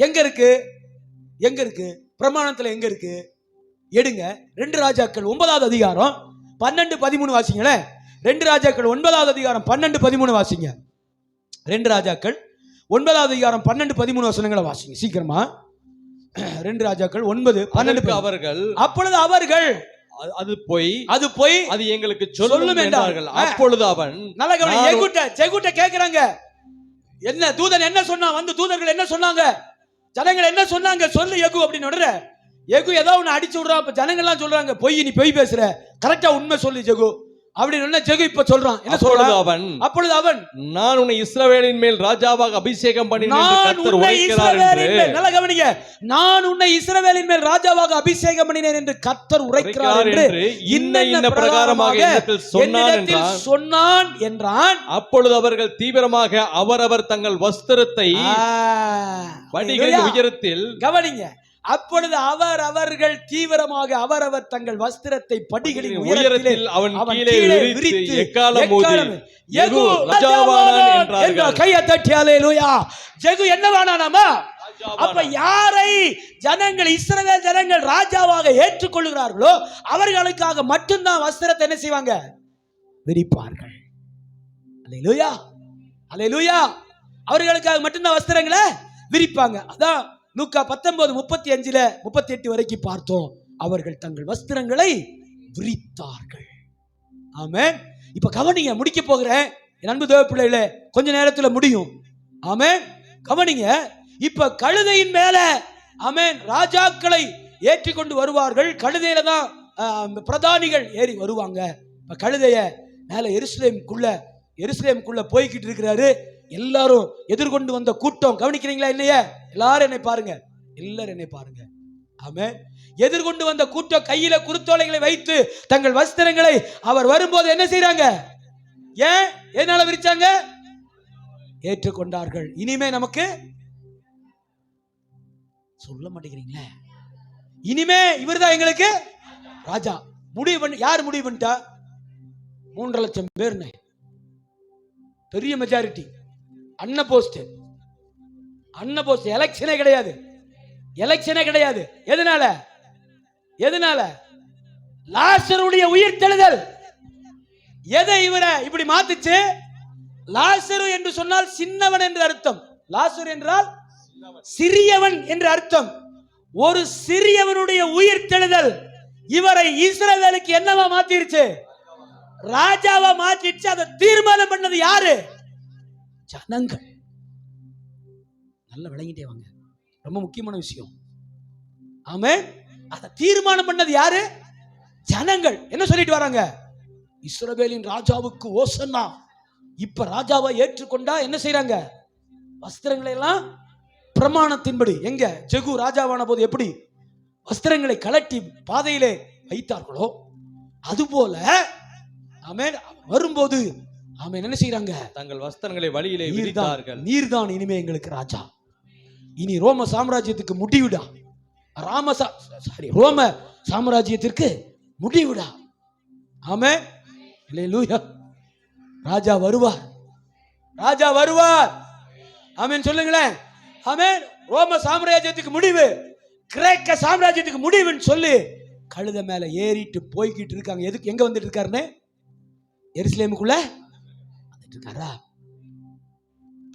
எங்க இருக்கு பிரமாணத்துல எங்க இருக்கு? எடுங்க. 2 ராஜாக்கள் 9வது அதிகாரம் 12-13 வாசிங்களேன். 2 ராஜாக்கள் 9வது அதிகாரம் 12-13 வாசிங்க. 2 ராஜாக்கள் 9வது அதிகாரம் 12-13 வசனங்களை வாசிங்க சீக்கிரமா. 2 ராஜாக்கள் 9-12. அவர்கள் அப்பொழுது அவர்கள் அது போய் அது எங்களுக்கு சொல்லும் என்றார்கள். அப்பொழுது அவன் நல்ல கவனி. ஜெகுட்ட கேக்குறாங்க, என்ன தூதன் என்ன சொன்னான்? வந்து தூதர்கள் என்ன சொன்னாங்க? ஜனங்கள் என்ன சொன்னாங்க? சொல்லு யெகூ அப்படின்னு விடுற. யெகூ ஏதோ ஒன்று அடிச்சு விடுறான். அப்ப ஜனங்கள் எல்லாம் சொல்றாங்க, நீ பொய் பேசுற, கரெக்டா உண்மை சொல்லு யெகூ அப்படின்னு. ஜெகு இப்ப சொல்றான், என்ன சொல்றான்? அப்பொழுது அவன் நான் உன்னை இஸ்ரவேலின் மேல் ராஜாவாக அபிஷேகம் பண்ணினேன் என்று கர்த்தர் உரைக்கிறார் என்று. நல்ல கவனிங்க. நான் உன்னை இஸ்ரவேலின் மேல் ராஜாவாக அபிஷேகம் பண்ணினேன் என்று கர்த்தர் உரைக்கிறார் என்று இன்ன பிரகாரமாக என்னிடத்தில் சொன்னான் என்றான். அப்பொழுது அவர்கள் தீவிரமாக அவரவர் தங்கள் வஸ்திரத்தை வடிகளின் உயரத்தில், கவனிங்க, அப்பொழுது அவர்கள் தீவிரமாக அவரவர் தங்கள் வஸ்திரத்தை படிகளின் உயரத்தில் அவன் கீழே விரித்து எக்காளம் ஊதி யெகூ ராஜாவானான் என்றார்கள். கையை தட்டி அல்லேலூயா. யெகூ என்னவானானாமா? அப்ப யாரை ஜனங்கள் இஸ்ரவேல் ஜனங்கள் ராஜாவாக ஏற்றுக்கொள்கிறார்களோ அவர்களுக்காக மட்டும்தான் வஸ்திரத்தை என்ன செய்வாங்க? விரிப்பார்கள். அல்லேலூயா, அல்லேலூயா. அவர்களுக்காக மட்டும்தான் வஸ்திரங்களை விரிப்பாங்க. அதான் லூக்கா 19:35-38 வரைக்கும் பார்த்தோம். அவர்கள் தங்கள் வஸ்திரங்களை விரித்தார்கள். ஆமென். இப்ப கவனிங்க, முடிக்க போகிறேன் என் அன்பு தேவ பிள்ளைகளே, கொஞ்ச நேரத்துல முடியும். ஆமென். கவனிங்க. இப்ப கழுதையின் மேல ஆமென் ராஜாக்களை ஏற்றி கொண்டு வருவார்கள். கழுதையில தான் பிரதானிகள் ஏறி வருவாங்க. இப்ப கழுதைய மேல எருசலேமுக்குள்ள போய்கிட்டு இருக்கிறாரு. எல்லாரும் எதிர்கொண்டு வந்த கூட்டம் கவனிக்கிறீங்களா இல்லையா? எல்லாரும் என்னை பாருங்க, எல்லாரும் என்னை பாருங்க. ஆமென். எதிர்கொண்டு வந்த கூட்டம் கையில குருத்தோலைகளை வைத்து தங்கள் வஸ்திரங்களை அவர் வரும்போது என்ன செய்றாங்க? எதனால விரிச்சாங்க? ஏற்றுக்கொண்டார்கள். இனிமே நமக்கு சொல்ல மாட்டேங்கிறீங்களே, இனிமே இவர்தான் எங்களுக்கு ராஜா. முடிவு பண்ணி யார் முடிவு பண்ணிட்டா? 3 லட்சம் பேர், பெரிய மெஜாரிட்டி. அன்ன போஸ்ட் எலெக்ஷனே கிடையாது. எதனால? லாசருடைய உயிர் தெழுதல். எதை இவரை இப்படி மாத்துச்சு? லாசரு என்று சொன்னால் சின்னவன் என்று அர்த்தம். லாசரு என்றால் சிறியவன் என்று அர்த்தம். ஒரு சிறியவனுடைய உயிர் தெழுதல் இவரை இஸ்ரவேலுக்கு என்னவா மாத்திருச்சு? ராஜாவா மாத்திருச்சு. அதை தீர்மானம் பண்ணது யாரு? ஜனங்கள். நல்ல விளங்கிட்டே வாங்க, ரொம்ப முக்கியமான விஷயம். ஆமென். அதை தீர்மானம் பண்ணது யாரு? ஜனங்கள். என்ன சொல்லிட்டு வராங்க? இஸ்ரவேலின் ராஜாவுக்கு ஓசன்னா. இப்ப ராஜாவை ஏற்றுக்கொண்டா என்ன செய்யறாங்க? வஸ்திரங்களை எல்லாம் பிரமாணத்தின்படி எங்க ஜெகு ராஜாவான போது எப்படி வஸ்திரங்களை கலட்டி பாதையிலே வைத்தார்களோ அதுபோல ஆமென் வரும்போது ஆமென் என்ன செய்றாங்க? தங்கள் வஸ்திரங்களை வழியிலே விரித்தார்கள். நீர்தான் இனிமே எங்களுக்கு ராஜா. இனி ரோம சாம்ராஜ்யத்துக்கு முடிவுடா. ரோம சாம்ராஜ்யத்திற்கு முடிவுடா. ஆமென். அல்லேலூயா. ராஜா வருவார், ராஜா வருவார். ஆமென் சொல்லுங்களேன். ஆமென். ரோம சாம்ராஜ்யத்துக்கு முடிவு, கிரேக்க சாம்ராஜ்யத்துக்கு முடிவுன்னு சொல்லி கழுத மேல ஏறிட்டு போய்கிட்டு இருக்காங்க. எதுக்கு, எங்க வந்துட்டு இருக்காருன்னு? எருசலேமுக்குள்ள வந்துட்டு இருக்காரா?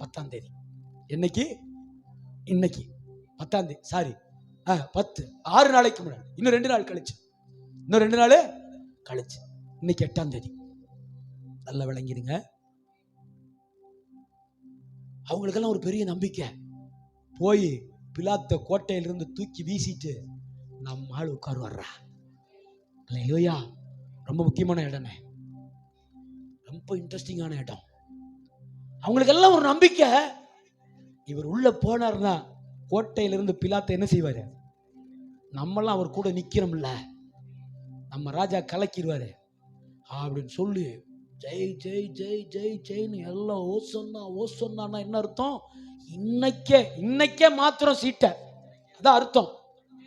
10ஆம் தேதி. என்னைக்கு? இன்னைக்கு 10ஆம் தேதி. சாரி, 10, 6 நாளைக்கு முன்னாடி. இன்னும் 2 நாள் கழிச்சு, இன்னும் 2 நாள் கழிச்சு, இன்னைக்கு 8ஆம் தேதி. நல்லா விளங்கிடுங்க. அவங்களுக்கெல்லாம் ஒரு பெரிய நம்பிக்கை. போய் பிலாத்த கோட்டையிலிருந்து தூக்கி வீசிட்டு நம்ம ஆள் உட்காரு வர்றா. இல்லையா? ரொம்ப முக்கியமான இடமே, ரொம்ப இன்ட்ரெஸ்டிங்கான இடம். அவங்களுக்கு எல்லாம் ஒரு நம்பிக்கை. இவர் உள்ள போனார்னா கோட்டையிலிருந்து பிலாத்த என்ன செய்வாரு? நம்மெல்லாம் அவர் கூட நிக்கிறோம்ல, நம்ம ராஜா கலக்கிடுவாரு அப்படின்னு சொல்லி ஜெய் ஜெய் ஜெய் ஜெய் ஜெய்னு எல்லாம் ஓசன்னா. ஓசன்னா என்ன அர்த்தம்? இன்னைக்கே மாத்திரம் சீட்ட, அதான் அர்த்தம்.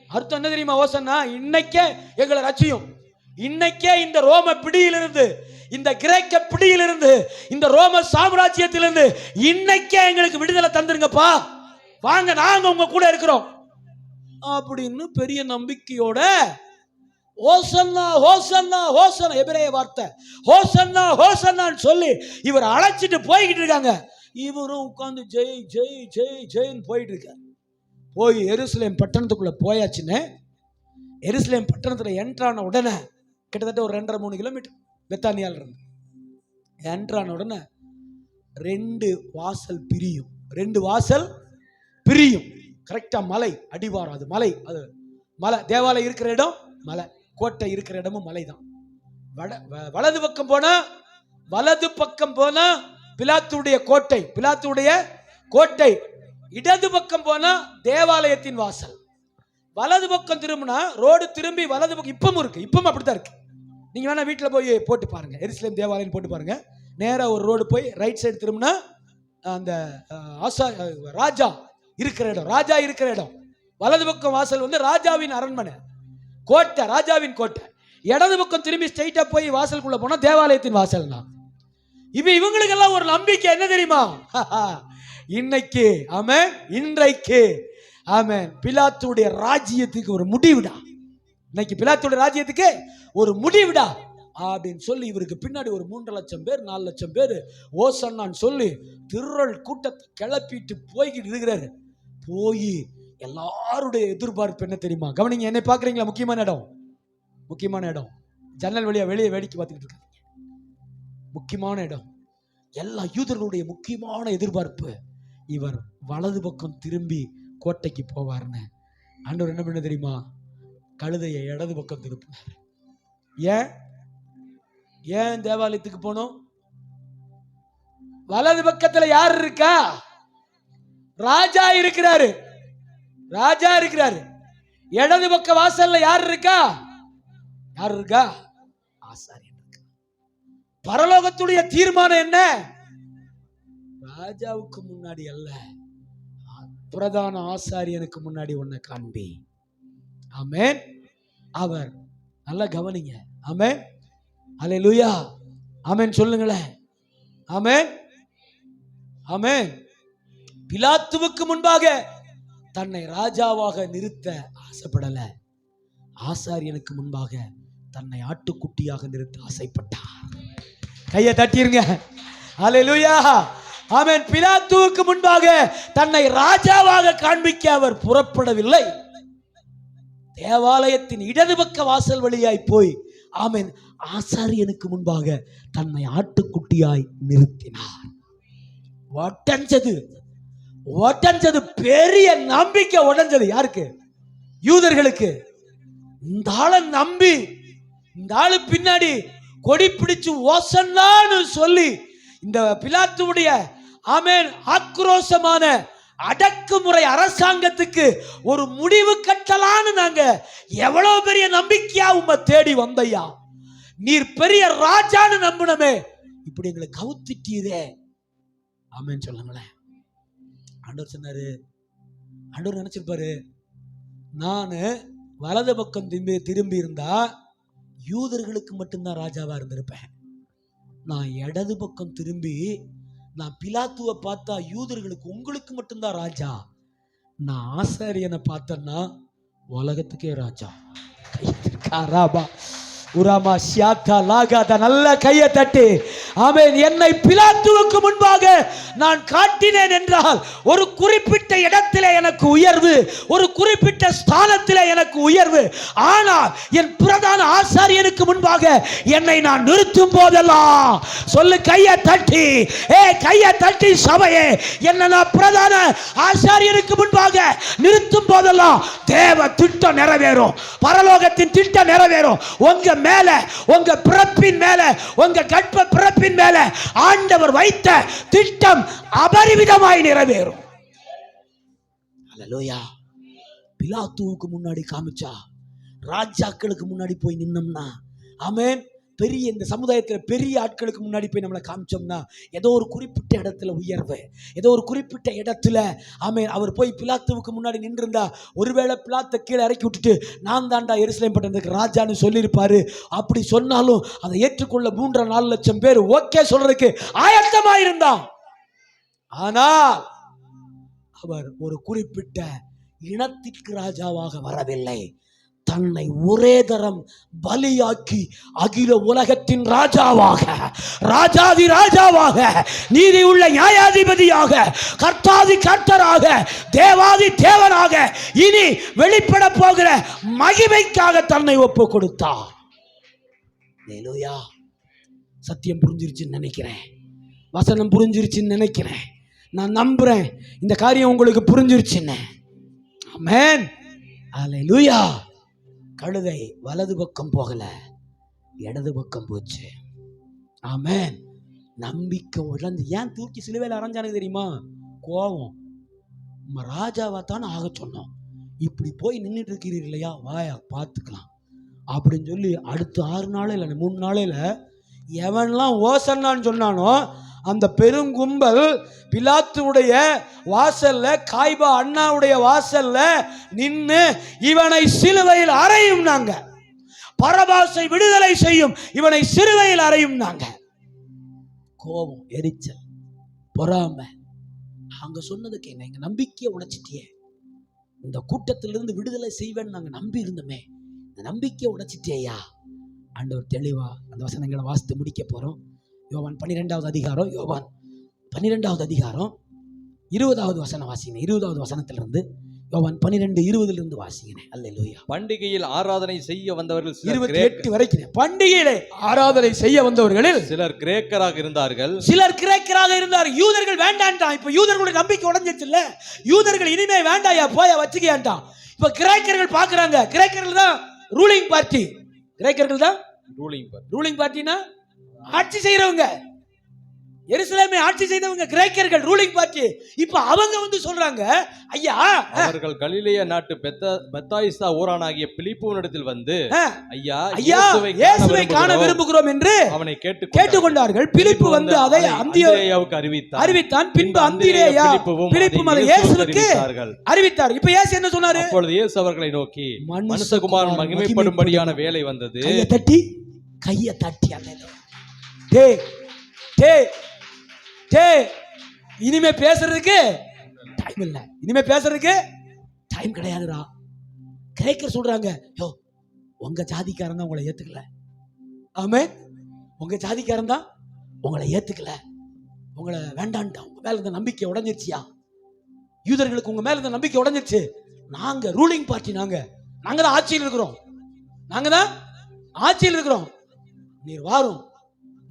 அர்த்தம் என்ன தெரியுமா? ஓசன்னா இன்னைக்கே எங்களை ரட்சியும், இன்னைக்கே இந்த ரோம பிடியிலிருந்து, இந்த கிரேக்க பிடியிலிருந்து, இந்த ரோம சாம்ராஜ்யத்திலிருந்து இன்னைக்கே எங்களுக்கு விடுதலை தந்துருங்கப்பா, வாங்க நாங்க உங்க கூட இருக்கிறோம் அப்படின்னு பெரிய நம்பிக்கையோட ஹோசன்னா ஹோசன்னா ஹோசன்னா, எபிரேய வார்த்தை ஹோசன்னா ஹோசன்னான்னு சொல்லி இவர் அழைச்சிட்டு போய்கிட்டு இருக்காங்க. இவரும் உட்கார்ந்து ஜெய் ஜெய் ஜெய் ஜெய்ன்னு போயிட்டு இருக்கார். போய் எருசலேம் பட்டணத்துக்குள்ள போயாச்சுன்னு, எருசலேம் பட்டணத்துல என்ட்ரான உடனே கிட்டத்தட்ட ஒரு 2.5-3 கிலோமீட்டர் பெத்தானியால இருந்து என்ட்ரான உடனே 2 வாசல் பிரியும். 2 வாசல் பிரியும். கரெக்டா மலை அடிவாரம், அது மலை, அது மலை. தேவாலயம் இருக்கிற இடம் மலை, கோட்டை இருக்கிற இடமும் மலை தான். வலது பக்கம் போனா பிலாத்துடைய கோட்டை, பிலாத்துடைய கோட்டை. இடது பக்கம் போனா தேவாலயத்தின் வாசல். வலது பக்கம் திரும்பினா ரோடு திரும்பி வலது பக்கம் இப்பவும் இருக்கு, இப்பவும் அப்படித்தான் இருக்கு. நீங்க வேணா வீட்டுல போய் போட்டு பாருங்க, எருசலேம் தேவாலயம் போட்டு பாருங்க. நேரா ஒரு ரோடு போய் ரைட் சைடு திரும்பினா அந்த ராஜா இருக்கிற இடம், ராஜா இருக்கிற இடம். வலது பக்கம் வாசல் வந்து ராஜாவின் அரண்மனை, கோட்டை, ராஜாவின் கோட்டை. இடது பக்கம் திரும்பி ஸ்ட்ரைட்டா போய் வாசலுக்குள்ள போனா தேவாலயத்தின் வாசல் தான். இப்ப இவங்களுக்கு எல்லாம் ஒரு நம்பிக்கை என்ன தெரியுமா? இன்னைக்கு ஆமென், இன்றைக்கு ஆமென், பிலாத்துடைய ராஜ்யத்துக்கு ஒரு முடிவுடா. இன்னைக்கு பிலாத்துடைய ராஜ்யத்துக்கு ஒரு முடிவுடா அப்படின்னு சொல்லி இவருக்கு பின்னாடி ஒரு 3 லட்சம் பேர் 4 லட்சம் பேர் ஓசன்னான்னு சொல்லி திரள் கூட்டத்தை கிளப்பிட்டு போய்கிட்டு இருக்கிறாரு. போய் எல்லாருடைய எதிர்பார்ப்பு என்ன தெரியுமா? கவனிங்க, என்னை பாக்குறீங்களா? முக்கியமான இடம், முக்கியமான இடம். ஜன்னல் வழியா வெளியே வேடிக்கை பார்த்துக்கிட்டு இருக்காங்க. முக்கியமான இடம். எல்லா யூதர்களுடைய முக்கியமான எதிர்பார்ப்பு, இவர் வலது பக்கம் திரும்பி கோட்டைக்கு போவார்னு. ஆண்டவர் என்ன பண்ண தெரியுமா? கழுதையை இடது பக்கம் திருப்பினார். ஏன் தேவாலயத்துக்கு போனோம்? வலது பக்கத்துல யார் இருக்கா? ராஜா இருக்கிறாரு, ராஜா இருக்கிறாரு. இடது பக்க வாசல்ல யார் இருக்கா? யார் இருக்கா? ஆசாரியன் இருக்கா. பரலோகத்துடைய தீர்மானம் என்ன? ராஜாவுக்கு முன்னாடி அல்ல, பிரதான ஆசாரியனுக்கு முன்னாடி உன்னை காண்பி. ஆமென். அவர் நல்லா கவனிங்க. ஆமென், அல்லேலூயா, ஆமென் சொல்லுங்களேன். ஆமென், ஆமென். பிலாத்துவுக்கு முன்பாக தன்னை ராஜாவாக நிறுத்த ஆசைப்படல, ஆசாரியனுக்கு முன்பாக தன்னை ஆட்டுக்குட்டியாக நிறுத்த ஆசைப்பட்டார். கையை தட்டிருங்க. அல்லேலூயா, ஆமென். பிலாத்துவுக்கு முன்பாக தன்னை ராஜாவாக காண்பிக்க அவர் புறப்படவில்லை. தேவாலயத்தின் இடது பக்க வாசல் வழியாய் போய் ஆமென் ஆசாரியனுக்கு முன்பாக தன்னை ஆட்டுக்குட்டியாய் நிறுத்தினார். ஒட்டஞ்சது பெரிய நம்பிக்கை. உடைஞ்சது யாருக்கு? யூதர்களுக்கு. இந்த ஆளை நம்பி, இந்த ஆளு பின்னாடி கொடி பிடிச்சு ஓசன்னான்னு சொல்லி இந்த பிலாத்துடைய ஆமென் ஆக்ரோஷமான அடக்குமுறை அரசாங்கத்துக்கு ஒரு முடிவு கட்டலான்னு நாங்க எவ்வளவு பெரிய நம்பிக்கையா உம்மை தேடி வந்தையா, நீர் பெரிய ராஜான்னு நம்பினமே, இப்படி எங்களை கவுத்திட்டீரே. ஆமென் சொல்லுங்களேன். ஆண்டவர் சொன்னாரு, ஆண்டவர் நினைச்சிருப்பாரு, நான் வலது பக்கம் திரும்பி இருந்தா யூதர்களுக்கு மட்டும்தான் ராஜாவா இருந்திருப்பேன். நான் இடது பக்கம் திரும்பி நான் பிலாத்துவை பார்த்தா யூதர்களுக்கு உங்களுக்கு மட்டும்தான் ராஜா, நான் ஆசாரியனை பார்த்தேன்னா உலகத்துக்கே ராஜா. உராமா ஷியாத்தா லாகாதா, நல்ல கையை தட்டி ஆமென். என்னை பிலாத்துவுக்கு முன்பாக நான் காட்டினேன் என்றால் ஒரு குறிப்பிட்ட இடத்திலே எனக்கு உயர்வு, ஒரு குறிப்பிட்ட ஸ்தானத்திலே எனக்கு உயர்வு. ஆனால் என் பிரதான ஆசாரியனுக்கு முன்பாக என்னை நான் நிறுத்தும் போதெல்லாம், சொல்லு கையை தட்டி, கையை தட்டி சபையே, என்னை நான் பிரதான ஆசாரியனுக்கு முன்பாக நிறுத்தும் போதெல்லாம் தேவ திட்டம் நிறைவேறும், பரலோகத்தின் திட்டம் நிறைவேறும். உங்க மேல, உங்க பிறப்பின் மேல, உங்க கற்ப பிறப்பின் மேல ஆண்டவர் வைத்த திட்டம் அபரிவிதமாய் நிறைவேறும். அல்லேலூயா. பிலாத்துவுக்கு முன்னாடி காமிச்சா, ராஜாக்களுக்கு முன்னாடி போய் நின்னோம்னா, ஆமென், பெரிய இந்த சமுதாயத்தில் பெரிய ஆட்களுக்கு முன்னாடி போய் நம்மளை காமிச்சோம்னா, ஏதோ ஒரு குறிப்பிட்ட இடத்துல உயர்வு, ஏதோ ஒரு குறிப்பிட்ட இடத்துல ஆமென். அவர் போய் பிலாத்துவுக்கு முன்னாடி நின்றிருந்தா, ஒருவேளை பிலாத்தை கீழே இறக்கி விட்டுட்டு நான் தாண்டா எருசலேம் பட்டணத்துக்கு ராஜான்னு சொல்லியிருப்பாரு. அப்படி சொன்னாலும் அதை ஏற்றுக்கொள்ள 3.4 லட்சம் பேர் ஓகே சொல்றதுக்கு ஆயத்தமாயிருந்தான். ஆனால் அவர் ஒரு குறிப்பிட்ட இனத்திற்கு ராஜாவாக வரவில்லை, தன்னை ஒரே தரம் பலியாக்கி அகில உலகத்தின் ராஜாவாக, ராஜாதி ராஜாவாக, நீதி உள்ள நியாயாதிபதியாக, கர்த்தாதி கர்த்தராக, தேவாதி தேவனாக, இனி வெளிப்பட போகிற மகிமைக்காக தன்னை ஒப்பு கொடுத்தார். அல்லேலூயா. சத்தியம் புரிஞ்சிருச்சுன்னு நினைக்கிறேன், வசனம் புரிஞ்சிருச்சுன்னு நினைக்கிறேன், நான் நம்புறேன் இந்த காரியம் உங்களுக்கு புரிஞ்சிருச்சுன்னு. ஆமென். அல்லேலூயா. கழுதை வலது பக்கம் போகல, இடது பக்கம் போச்சு. ஆமென். நம்பிக்கை உழந்து ஏன் தூக்கி சிலுவையில் அரைஞ்சானுக்கு தெரியுமா? கோபம். நம்ம ராஜாவா தானே ஆக சொன்னோம், இப்படி போய் நின்றுட்டு இருக்கிறீர் இல்லையா, வாயா பார்த்துக்கலாம் அப்படின்னு சொல்லி அடுத்த 6 நாளையில் 3 நாளையில் எவன்லாம் ஓசன்னான்னு சொன்னானோ அந்த பெருங்கும்பல் பிலாத்துடைய வாசல்ல, காய்பா அண்ணாவுடைய வாசல்ல நின்று இவனை சிலுவையில் அறையும் நாங்க, பரபாசை விடுதலை செய்யும், இவனை சிலுவையில் அறையும் நாங்க. கோபம், எரிச்சல், பொறாமை. அங்க சொன்னதுக்கு என்ன, எங்க நம்பிக்கையை உடைச்சிட்டியே, இந்த கூட்டத்திலிருந்து விடுதலை செய்வேன்னு நாங்க நம்பி இருந்தோமே, இந்த நம்பிக்கையை உடைச்சிட்டேயா. ஆண்டவர் தெளிவா அந்த வசனங்களை வாசித்து முடிக்க போறோம். யோவான் 12வது அதிகாரம், யோவான் 12வது அதிகாரம் 20வது வசனம் வாசிங்க. 20வது வசனத்திலிருந்து யோவான் 12:20 வாசிங்க. அல்லேலூயா. பண்டிகையில் ஆராதனை செய்ய வந்தவர்கள் 28 வரைக்கும். பண்டிகையிலே ஆராதனை செய்ய வந்தவர்களில் சிலர் கிரேக்கராக இருந்தார்கள். யூதர்கள் வேண்டான்ட்டான். இப்ப யூதர்களுடைய நம்பிக்கை உடைஞ்சிருச்சு இல்ல, யூதர்கள் இனிமே வேண்டாயா, போய வச்சுக்கியான்ட்டான். இப்ப கிரேக்கர்கள் பாக்குறாங்க, கிரேக்கர்கள் தான் ரூலிங் பார்ட்டி. கிரேக்கர்கள் தான் ரூலிங் பார்ட்டினா ஆட்சி செய்யறவங்க, எருசலேமை ஆட்சி செய்தவங்க கிரேக்கர்கள், ரூலிங் பார்ட்டி. இப்ப அவங்க வந்து சொல்றாங்க, ஐயா, அவர்கள் கலிலேயா நாட்டு பெத்தாயிஸ்தா ஊரானாகிய பிலிப்புவினிடத்தில் வந்து, ஐயா, இயேசுவை காண விரும்புகிறோம் என்று அவனை கேட்டுக்கொண்டார்கள். பிலிப்பு வந்து அதை அந்திரேயாவுக்கு அறிவித்தான். பின்பு அந்திரேயா பிலிப்பும் அதை இயேசுவுக்கு அறிவித்தார். இப்ப இயேசு என்ன சொன்னாரு? அப்பொழுது இயேசு அவர்களை நோக்கி, மனுஷகுமாரன் மகிமைப்படும்படியான வேலை வந்தது. கையை தட்டி இனிமே பேசுறதுக்கு டைம் இல்ல, இனிமே பேசுறதுக்கு டைம் கிடையாதுடா. கிரேக்கர் சொல்றாங்க, யோ, உங்க ஜாதிக்காரன் தான் உங்களை ஏத்துக்கல. ஆமே, உங்க ஜாதிக்காரன் தான் உங்களை ஏத்துக்கல, உங்களை வேண்டான்ட்டான், உங்க மேல இருந்த நம்பிக்கை உடைஞ்சிருச்சியா. யூதர்களுக்கு உங்க மேல இருந்த நம்பிக்கை உடைஞ்சிருச்சு. நாங்க ரூலிங் பார்ட்டி, நாங்க தான் ஆட்சியில் இருக்கிறோம், நாங்க தான் ஆட்சியில் இருக்கிறோம். நீர் வாரும்,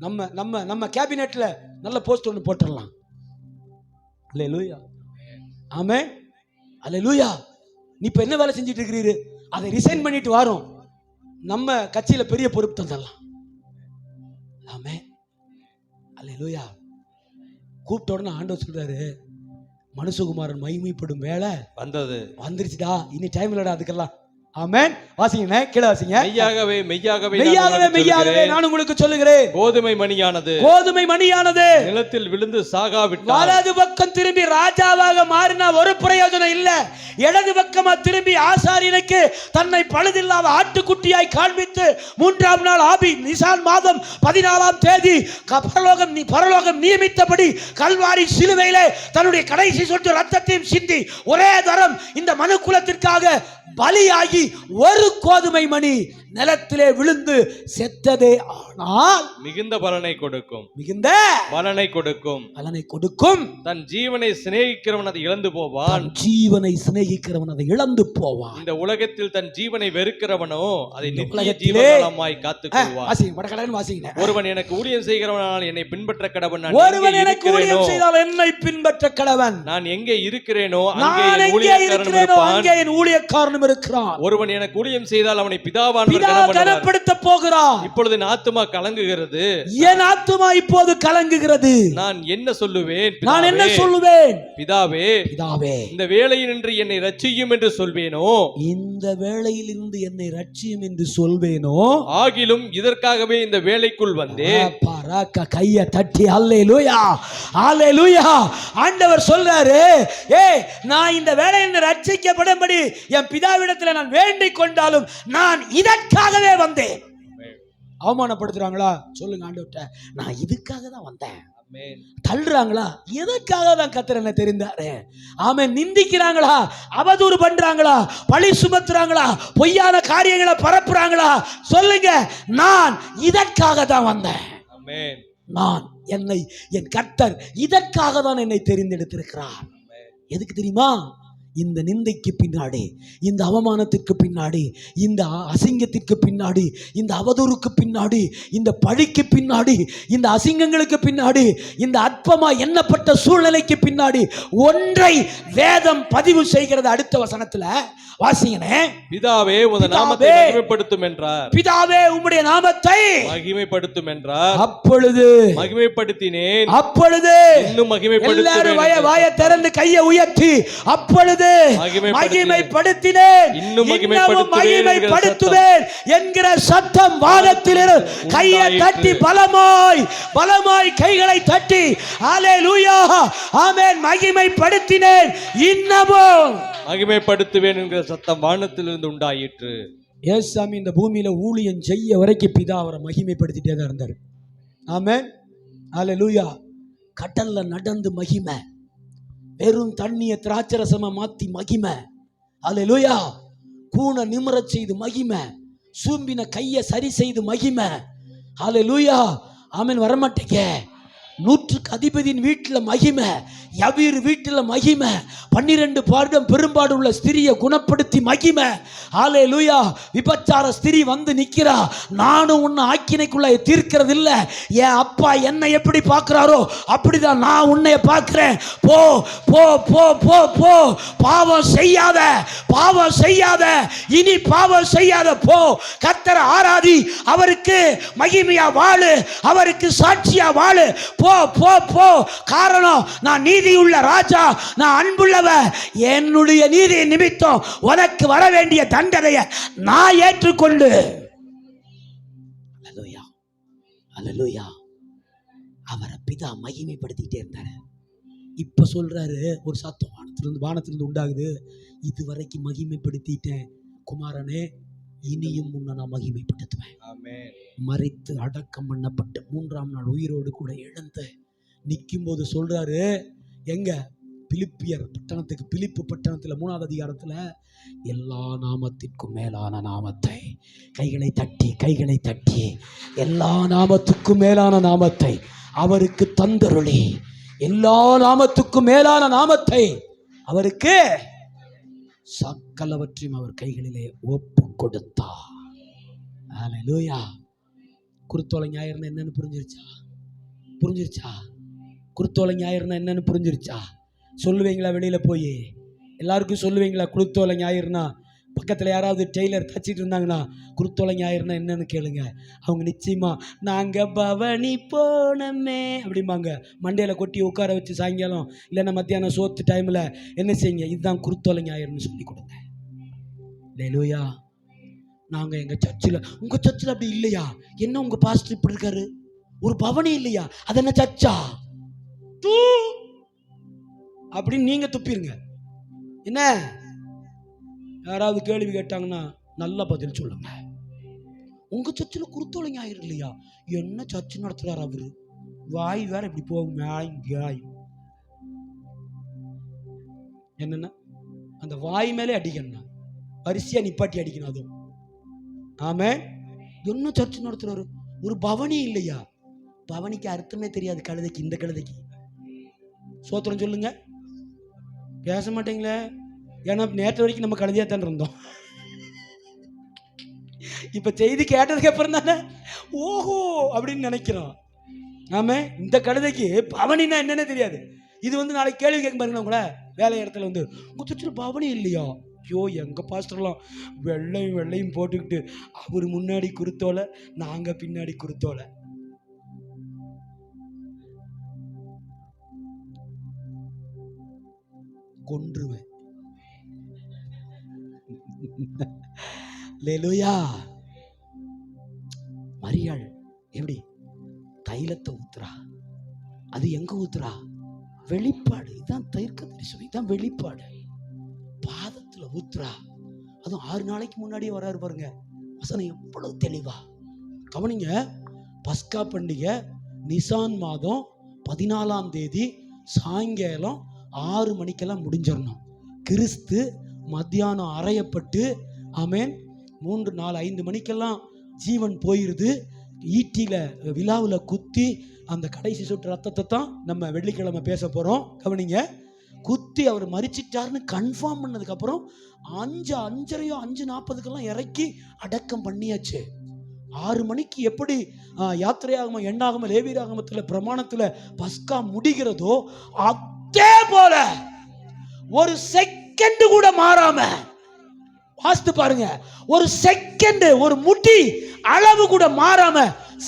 நம்ம நம்ம நம்ம கேபினெட்ல நல்ல போஸ்ட் ஒன்று போட்டுடலாம். அல்லேலூயா. ஆமென். அல்லேலூயா. நீ இப்ப என்ன வேலை செஞ்சிட்டு இருக்கிறீரு, அதை ரிசைன் பண்ணிட்டு வாரோம், நம்ம கட்சியில பெரிய பொறுப்பு தந்துடலாம். ஆமென். அல்லேலூயா. கூப்பிட்ட உடனே ஆண்டவர் சொல்றாரு, மனுஷகுமாரன் மகிமைப்படும் வேலை வந்துருச்சுடா, இனி டைம் இல்லடா அதுக்கெல்லாம். ஆமென். வாசிங்க, கீழே வாசிங்க. மெய்யாகவே மெய்யாகவே மெய்யாகவே மெய்யாகவே நான் உங்களுக்கு சொல்லுகிறேன், கோதுமை மணியானது கோதுமை மணியானது நிலத்தில் விழுந்து சாகாவிட்டால் வலது பக்கம் திரும்பி ராஜாவாக மாறினா ஒரு பிரயோஜனம் இல்ல. இடது பக்கமா திரும்பி ஆசாரியனுக்கு தன்னை பழுதில்லாத ஆட்டுக்குட்டியாய் காண்பித்து 3ஆம் நாள் ஆபி நிசான் மாதம் 14ஆம் தேதி பரலோகம் நியமித்தபடி கல்வாரி சிலுவையிலே தன்னுடைய கடைசி சொட்டு ரத்தத்தையும் சிந்தி ஒரே தரம் இந்த மனு குலத்திற்காக பலியாகி ஒரு கோதுமை மணி நிலத்திலே விழுந்து செத்ததே ஆனால் மிகுந்த பலனை கொடுக்கும், மிகுந்த பலனை கொடுக்கும், பலனை கொடுக்கும். தன் ஜீவனை சிநேகிக்கிறவன் அதை இழந்து போவான், ஜீவனை சிநேகிக்கிறவன் அதை இழந்து போவான். இந்த உலகத்தில் தன் ஜீவனை வெறுக்கிறவனோ அதை நித்திய உலகத்திலே ஜீவகாலமாய் காத்துக் கொள்வான். ஒருவன் எனக்கு ஊழியம் செய்கிறவனால் என்னை பின்பற்ற கடவன், ஒருவன் எனக்கு ஊழியம் செய்தால் என்னை பின்பற்ற கடவன். நான் எங்கே இருக்கிறேனோ நான் எங்கே இருக்கிறேனோ அங்கே என் ஊழியக்காரனும் இருக்கிறான். ஒருவன் எனக்கு ஊழியம் செய்தால் அவனை பிதாவான் கனப்படுத்த போகிறான். இப்பொழுது என் ஆத்துமா கலங்குகிறது, என் ஆத்துமா இப்போது கலங்குகிறது. நான் என்ன சொல்லுவேன், நான் என்ன சொல்லுவேன்? பிதாவே, பிதாவே, இந்த வேளையில் நின்று என்னை ரட்சியும் என்று சொல்வேனோ, இந்த வேளையில் இருந்து என்னை ரட்சியும் என்று சொல்வேனோ, ஆகிலும் இதற்காகவே இந்த வேளைக்குள் வந்தேன். கைய தட்டி அல்லேலூயா, அல்லேலூயா. ஆண்டவர் சொல்றாரு, நான் இந்த வேளையில் ரட்சிக்கப்படும்படி என் பிதாவிடத்தில் நான் வேண்டிக் கொண்டாலும் நான் இதற்காகவே வந்தேன். அவமானப்படுத்துறாங்களா? சொல்லுங்க ஆண்டவர்ட்ட, நான் இதுக்காக தான் வந்தேன். தள்ளுறாங்களா? எதற்காக தான் கர்த்தர் என்ன தெரிந்தாரு. ஆமென். நிந்திக்கிறாங்களா? அவதூறு பண்றாங்களா? பழி சுமத்துறாங்களா? பொய்யான காரியங்களை பரப்புறாங்களா? சொல்லுங்க, நான் இதற்காக தான் வந்தேன். நான் என் கர்த்தர் இதற்காக தான் என்னை தெரிந்தெடுத்திருக்கிறார். எதுக்கு தெரியுமா? இந்த நிந்தைக்கு பின்னாடி, இந்த அவமானத்திற்கு பின்னாடி, இந்த அசிங்கத்திற்கு பின்னாடி, இந்த அவதூறுக்கு பின்னாடி, இந்த பழிக்கு பின்னாடி, இந்த அசிங்கங்களுக்கு பின்னாடி, இந்த அற்பமா எண்ணப்பட்ட சூழ்நிலைக்கு பின்னாடி ஒன்றை வேதம் பதிவு செய்கிறது. அடுத்த வசனத்துல வாசிங்கனே. பிதாவே உமது நாமத்தை மகிமைப்படுத்தும் என்றார். பிதாவே உம்முடைய நாமத்தை மகிமைப்படுத்தும் என்றார். அப்பொழுது மகிமைப்படுத்தினேன், அப்பொழுது இன்னும் மகிமைப்படுத்துவேன். எல்லாரும் வாயை திறந்து கையை உயர்த்தி அப்பொழுது மகிமைப்படுத்தினேன், இன்னும் மகிமைப்படுத்துவேன் என்கிற சத்தம் வானத்திலிருந்து கையை தட்டி பலமாய் கைகளை தட்டி அல்லேலூயா, ஆமென், மகிமைப்படுத்தினேன், இன்னமும் மகிமைப்படுத்துவேன் என்கிற சத்தம் வானத்திலிருந்து உண்டாயிற்று. ஏசாமி இந்த பூமியில ஊழியம் செய்ய வரைக்கும் பிதா அவரை மகிமைப்படுத்திட்டே தான் இருந்தார். ஆமென், அல்லேலூயா. கடல்ல நடந்து மகிமை, வெறும் தண்ணிய திராட்சரசமா மாத்தி மகிமை, அல்லேலூயா. கூனை நிமிரச் செய்து மகிமை, சூம்பின கையை சரி செய்து மகிமை, அல்லேலூயா. ஆமென். வரமாட்டேங்க. 100க்கு அதிபதியின் வீட்டில் மகிமை, யவீர் வீட்டில் மகிமை, 12 பாடம் பெரும்பாடு உள்ள ஸ்திரியை குணப்படுத்தி மகிமை, ஹல்லேலூயா. விபச்சார ஸ்திரி வந்து நிக்கிறா, நானும் உன்னை ஆக்கினைக்குள்ள தீர்க்கிறது இல்லை, என் அப்பா என்னை எப்படி பார்க்கிறாரோ அப்படிதான் நான் உன்னை பார்க்கிறேன், போ போ போ போ போ, பாவம் செய்யாத, பாவம் செய்யாத, இனி பாவம் செய்யாத, போ, கர்த்தரை ஆராதி, அவருக்கு மகிமையா வாழு, அவருக்கு சாட்சியா வாழு, போ போ போ. காரணம், நான் நீதியுள்ள ராஜா, நான் அன்புள்ளவ, என்னுடைய நீதி நிமித்தம் உனக்கு வர வேண்டிய தண்டனையை நான் ஏற்றுக்கொண்டு, அல்லேலூயா, அல்லேலூயா, அவரை பிதா மகிமைப்படுத்திட்டே இருந்தாரு. இப்ப சொல்றாரு, ஒரு சத்தம் வானத்திலிருந்து உண்டாகுது, இதுவரைக்கும் மகிமைப்படுத்திட்டேன் குமாரனே, இனியும் உன்னை நான் மகிமைப்படுத்துவேன். மரித்து அடக்கம் பண்ணப்பட்டு 3ஆம் நாள் உயிரோடு கூட எழுந்து நிற்கும் போது சொல்றாரு, எங்க பிலிப்பியர் பட்டணத்துக்கு, பிலிப்பு பட்டணத்துல 3வது அதிகாரத்துல, எல்லா நாமத்திற்கும் மேலான நாமத்தை, கைகளை தட்டி எல்லா நாமத்துக்கும் மேலான நாமத்தை அவருக்கு தந்தருளி, எல்லா நாமத்துக்கும் மேலான நாமத்தை அவருக்கு சகலவற்றையும் அவர் கைகளிலே ஒப்பு கொடுத்தார். அல்லேலூயா. குருத்தோலை ஞாயிறுனா என்னன்னு புரிஞ்சிருச்சா? குருத்தோலை ஞாயிறுனா என்னன்னு புரிஞ்சிருச்சா? சொல்லுவீங்களா? வெளியில போய் எல்லாருக்கும் சொல்லுவீங்களா? குருத்தோலை ஞாயிறுனா, பக்கத்தில் யாராவது டெய்லர் தச்சிட்டு இருந்தாங்கன்னா குருத்தோலை ஞாயிறுனா என்னன்னு கேளுங்க. அவங்க நிச்சயமா நாங்கள் பவனி போனமே அப்படிம்பாங்க. மண்டையில் கொட்டி உட்கார வச்சு சாயங்காலம் இல்லைன்னா மத்தியானம் சோத்து டைமில் என்ன செய்யுங்க, இதுதான் குருத்தோலை ஞாயிறுன்னு சொல்லி கொடுங்க. அல்லேலூயா. நாங்க எங்க சர்ச்சில், உங்க சர்ச்சில் அப்படி இல்லையா? என்ன உங்க பாஸ்டர் இப்படி இருக்காரு? ஒரு பவனி இல்லையா? அது என்ன சர்ச்சா? தூ அப்படின்னு நீங்க துப்பிருங்க. என்ன யாராவது கேள்வி கேட்டாங்கன்னா நல்ல பதில் சொல்லுங்க. உங்க சர்ச்சில் குருத்தோலை ஞாயிறு இல்லையா? என்ன சர்ச்சு நடத்துறாரு அவரு? வாய் வேற இப்படி போகும். என்னன்னா அந்த வாய் மேலே அடிக்கணும், வரிசையா நிப்பாட்டி அடிக்கணும். அதுவும் ஆமே. என்ன சர்ச்சு நடத்துறாரு? ஒரு பவனி இல்லையா? பவனிக்கு அர்த்தமே தெரியாது கழுதைக்கு. இந்த கழுதைக்கு சோத்திரம் சொல்லுங்க. பேச மாட்டீங்களே. ஏன்னா நேற்று வரைக்கும் நம்ம கழுதையா தான் இருந்தோம். இப்ப செய்தி கேட்டதுக்கு அப்புறம் தானே ஓஹோ அப்படின்னு நினைக்கிறோம். ஆமே. இந்த கழுதைக்கு பவனின்னா என்னன்னு தெரியாது. இது வந்து நாளைக்கு கேள்வி கேட்க பாருங்க. உங்கள வேலை இடத்துல வந்து உங்க சுற்று பவனி இல்லையா? ஐயோ, எங்க பாஸ்டர்லாம் வெள்ளையும் போட்டுக்கிட்டு அவர் முன்னாடி குருத்தோலை, நாங்க பின்னாடி குருத்தோலை. கொன்றுவேன். அல்லேலூயா. மரியாள் எப்படி தைலத்தை ஊத்துறா? அது எங்க ஊத்துறா? வெளிப்பாடு. இதான் தீர்க்கதரிசனம், இதான் வெளிப்பாடு. பாதத்துல ஊத்துறா. அதுவும் 6 நாளைக்கு முன்னாடியே வராரு பாருங்க. வசனம் எவ்வளவு தெளிவா கவனிங்க. பஸ்கா பண்டிகை நிசான் மாதம் 14ஆம் தேதி சாயங்காலம் 6 மணிக்கெல்லாம் முடிஞ்சிடணும். கிறிஸ்து மத்தியானம் அறையப்பட்டு ஆமேன் 3, 4, 5 மணிக்கெல்லாம் ஜீவன் போயிருது. ஈட்டியில விழாவில் குத்தி அந்த கடைசி சொட்டு ரத்தத்தை தான் நம்ம வெள்ளிக்கிழமை பேச போறோம். கவனிங்க. குத்தி அவர் மரிச்சிட்டாருன்னு கன்ஃபார்ம் பண்ணதுக்கு அப்புறம் 5:30 5:40 இறக்கி அடக்கம் பண்ணியாச்சு. 6 மணிக்கு எப்படி யாத்திரையாகம எண்ணாகம லேவியராகமத்துல பிரமாணத்துல பஸ்கா முடிகிறதோ அதே போல ஒரு செகண்ட் கூட மாறாம வாஸ்து பாருங்க. ஒரு செகண்ட், ஒரு முடி அளவு கூட மாறாம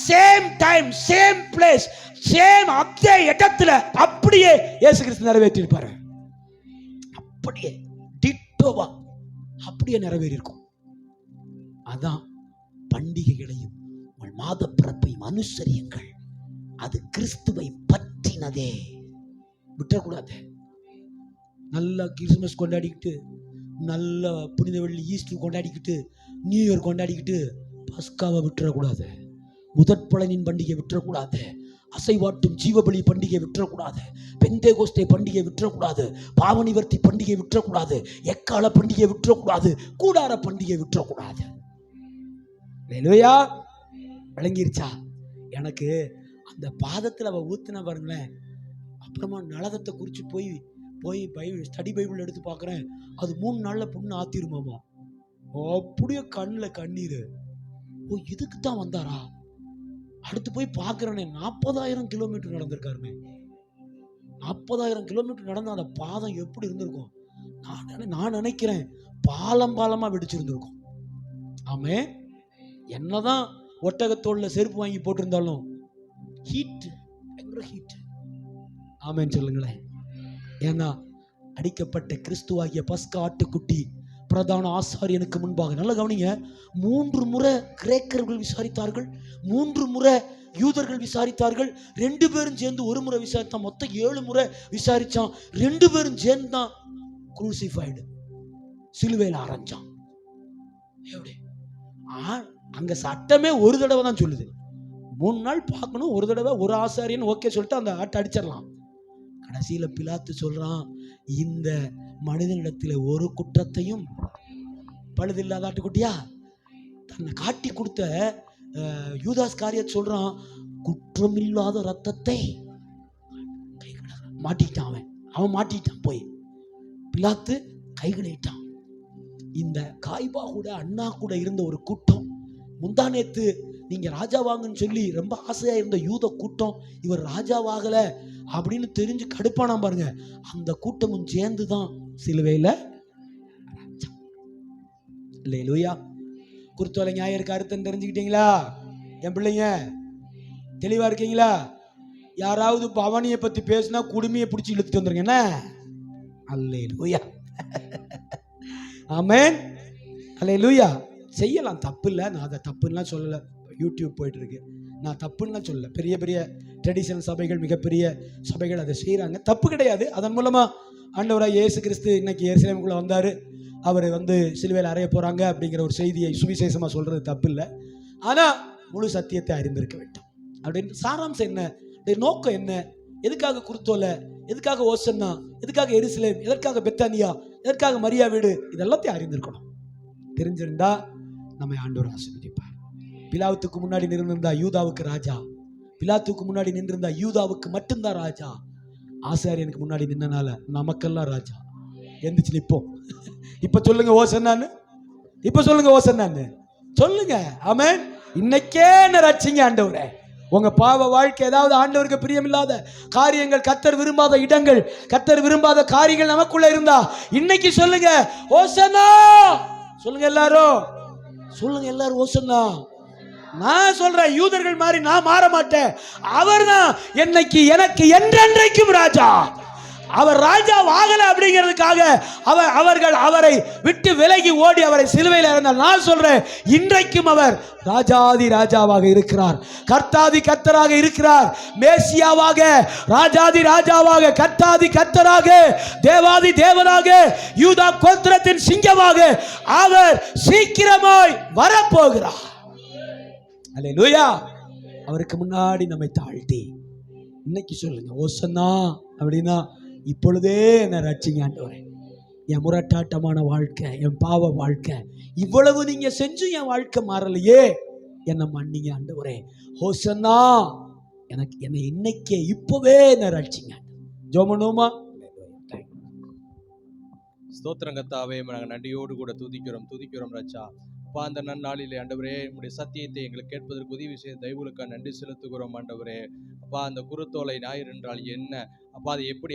same time, same place, same அதே இடத்துல அப்படியே இயேசு கிறிஸ்து நிறைவேற்றி இருப்பாரு. அப்படியே டிட்டோவா அப்படியே நிறைவேறி இருக்கும். அதான் பண்டிகைகளையும் உங்கள் மாத பிறப்பையும் அனுசரியுங்கள். அது கிறிஸ்துவை பற்றினதே. விட்டுறக்கூடாது. நல்லா கிறிஸ்துமஸ் கொண்டாடிக்கிட்டு, நல்ல புனித வெள்ளி ஈஸ்டர் கொண்டாடிக்கிட்டு, நியூ இயர் கொண்டாடிக்கிட்டு பஸ்காவை விட்டுறக்கூடாது. முதற் பலனின் பண்டிகை விட்டுறக்கூடாது. அசைவாட்டும் ஜீவபலி பண்டிகை விட்டுறக்கூடாது. பெந்தேகோஸ்தே பண்டிகை விட்டுறக்கூடாது. பாவநிவர்த்தி பண்டிகை விட்டுறக்கூடாது. எக்கால பண்டிகை விட்டுறக்கூடாது. கூடார பண்டிகை விட்டுறக்கூடாது. அல்லேலூயா. விளங்கிருச்சா? எனக்கு அந்த பாதத்தில் அவ ஊத்துன பாருங்களேன். அப்புறமா நலதத்தை குறித்து போய் பைபிள் ஸ்டடி பைபிள் எடுத்து பார்க்குறேன். அது 3 நாள்ல புண்ணு ஆத்திருமாமா. அப்படியே கண்ணில் கண்ணீர். ஓ, இதுக்கு தான் வந்தாரா? அடுத்து போய் பார்க்குறேனே 40,000 கிலோமீட்டர் நடந்திருக்காருமே. 40,000 கிலோமீட்டர் நடந்த அந்த பாதம் எப்படி இருந்திருக்கும்? நான் நினைக்கிறேன் பாலமா வெடிச்சிருந்திருக்கும். ஆமே. என்னதான் ஒட்டகத்தோல்ல செருப்பு வாங்கி போட்டிருந்தாலும் ஹீட், பயங்கர ஹீட். ஆமேன்னு சொல்லுங்களேன். ஏன்னா அடிக்கப்பட்ட கிறிஸ்துவாகிய பஸ்கா ஆட்டுக்குட்டி பிரதான ஆசாரியனுக்கு முன்பாக, நல்ல கவனிங்க, 3 முறை கிரேக்கர்கள் விசாரித்தார்கள், 3 முறை யூதர்கள் விசாரித்தார்கள். 2 பேரும் சேர்ந்து 1 முறை விசாரித்தான். மொத்தம் 7 முறை விசாரிச்சான். 2 பேரும் சேர்ந்து தான் குரூசிஃபைடு, சிலுவையில் அரைஞ்சான். எப்படி? அங்க சட்டமே ஒரு தடவை தான் சொல்லுது. 3 நாள் பார்க்கணும், ஒரு தடவை ஒரு ஆசாரியன் ஓகே சொல்லிட்டு அந்த ஆட்டை அடிச்சிடலாம். கடைசியில பிலாத்து சொல்றான், இந்த மனிதனிடத்தில் ஒரு குற்றத்தையும் பழுதில்லாத ஆட்டுக்குட்டியா தன்னை காட்டி கொடுத்த யூதாஸ் காரியத்தை சொல்றான், குற்றமில்லாத ரத்தத்தை மாட்டிக்கிட்டான். அவன் மாட்டிக்கிட்டான். போய் பிலாத்து கைகளிட்டான். இந்த காய்பா கூட அண்ணா கூட இருந்த ஒரு கூட்டம், முந்தானேத்து நீங்க ராஜாவாங்கன்னு சொல்லி ரொம்ப ஆசையா இருந்த யூத கூட்டம், இவர் ராஜாவாகல அப்படின்னு தெரிஞ்சு கடுப்பானா பாருங்க. அந்த கூட்டமும் சேர்ந்துதான் சிலுவையில. அல்லேலூயா. குருத்தோலை ஞாயிறுக்கு அர்த்தம் தெரிஞ்சுக்கிட்டீங்களா? என் பிள்ளைங்க தெளிவா இருக்கீங்களா? யாராவது பவனியை பத்தி பேசினா குடுமையை பிடிச்சி இழுத்துட்டு வந்துருங்க. என்ன? அல்லேலூயா. ஆமென். அல்லேலூயா. செய்யலாம், தப்பு இல்லை. நான் அதை தப்புன்னா சொல்லலை. யூடியூப் போயிட்டு இருக்கு, நான் தப்புன்னா சொல்லலை. பெரிய பெரிய ட்ரெடிஷனல் சபைகள், மிகப்பெரிய சபைகள் அதை செய்கிறாங்க, தப்பு கிடையாது. அதன் மூலமாக ஆண்டவராக இயேசு கிறிஸ்து இன்னைக்கு எருசலேமுக்குள்ளே வந்தார், அவர் சிலுவையில் அறைய போகிறாங்க அப்படிங்கிற ஒரு செய்தியை சுவிசேஷமாக சொல்கிறது தப்பு இல்லை. ஆனால் முழு சத்தியத்தை அறிந்திருக்க வேண்டும். அப்படின்னு சாராம்சம் என்ன, நோக்கம் என்ன, எதுக்காக குருத்தோலை, எதுக்காக ஓசன்னா, எதுக்காக எருசலேம், எதற்காக பெத்தானியா, எதற்காக மரியா வீடு, இதெல்லாத்தையும் அறிந்திருக்கணும். தெரிஞ்சிருந்தா நம்மை ஆண்டவர் ஆசீர்வதிப்பார். பிலாத்துக்கு முன்னாடி நின்றிருந்தா யூதாவுக்கு ராஜா, பிலாத்துக்கு முன்னாடி நின்றிருந்தா யூதாவுக்கு மட்டும்தான் ராஜா. ஆசாரியனுக்கு முன்னாடி நின்னனால நமக்கெல்லாம் ராஜா. எந்திரிச்சு நிற்போம். இப்ப சொல்லுங்க ஓசன்னான்னு, இப்ப சொல்லுங்க ஓசன்னான்னு சொல்லுங்க. ஆமென். இன்னைக்கே என்ன ரட்சிங்க ஆண்டவரே. உங்க பாவ வாழ்க்கை, ஏதாவது ஆண்டவருக்கு பிரியமில்லாத காரியங்கள், கர்த்தர் விரும்பாத இடங்கள், கர்த்தர் விரும்பாத காரியங்கள் நமக்குள்ள இருந்தா இன்னைக்கு சொல்லுங்க ஓசன்னா. சொல்லுங்க எல்லாரும், சொல்லுங்க எல்லாரும் ஓசன்னா. நான் சொல்றேன், யூதர்கள் மாதிரி நான் மாற மாட்டேன். அவர் தான் என்னைக்கு எனக்கு என்றென்றைக்கும் ராஜா. அவர் ராஜா ஆகல அப்படிங்கிறதுக்காக அவர்கள் அவரை விட்டு விலகி ஓடி அவரை சிலுவையில் இறந்தார். நான் சொல்றேன், இன்றைக்கும் அவர் ராஜாதி ராஜாவாக இருக்கிறார், கர்த்தாதி கர்த்தராக இருக்கிறார், மேசியாவாக, ராஜாதி ராஜாவாக, கர்த்தாதி கர்த்தராக, தேவாதி தேவனாக, யூதா கோத்திரத்தின் சிங்கமாக அவர் சீக்கிரமாய் வரப்போகிறார். அல்லேலூயா. அவருக்கு முன்னாடி நம்மை தாழ்த்தி இன்னைக்கு சொல்லுங்க ஓசன்னா அப்படின்னா, இப்பொழுதே என்ன ரட்சிங்க ஆண்டவரே. என் முரட்டாட்டமான வாழ்க்கை, என் பாவ வாழ்க்கை, இவ்வளவு நீங்க செஞ்சும் என் வாழ்க்கை மாறலையே, என்ன மன்னிங்க ஆண்டவரே. ஓசன்னா, எனக்கு என்னை இன்னைக்கே இப்பவே என்ன ரட்சிங்க. ஜோமனோமா. ஸ்தோத்திரம் கர்த்தாவே, நாங்கள் நன்றியோடு கூட துதிக்கிறோம் ராஜா. அப்பா, அந்த நன்னாளிலே ஆண்டவரே உம்முடைய சத்தியத்தை எங்களுக்கு கேட்பதற்கு உதவி செய்ய தயவுகளுக்காக நன்றி செலுத்துகிறோம் ஆண்டவரே. அப்பா, அந்த குருத்தோலை ஞாயிறு என்றால் என்ன, அப்பா அதை எப்படி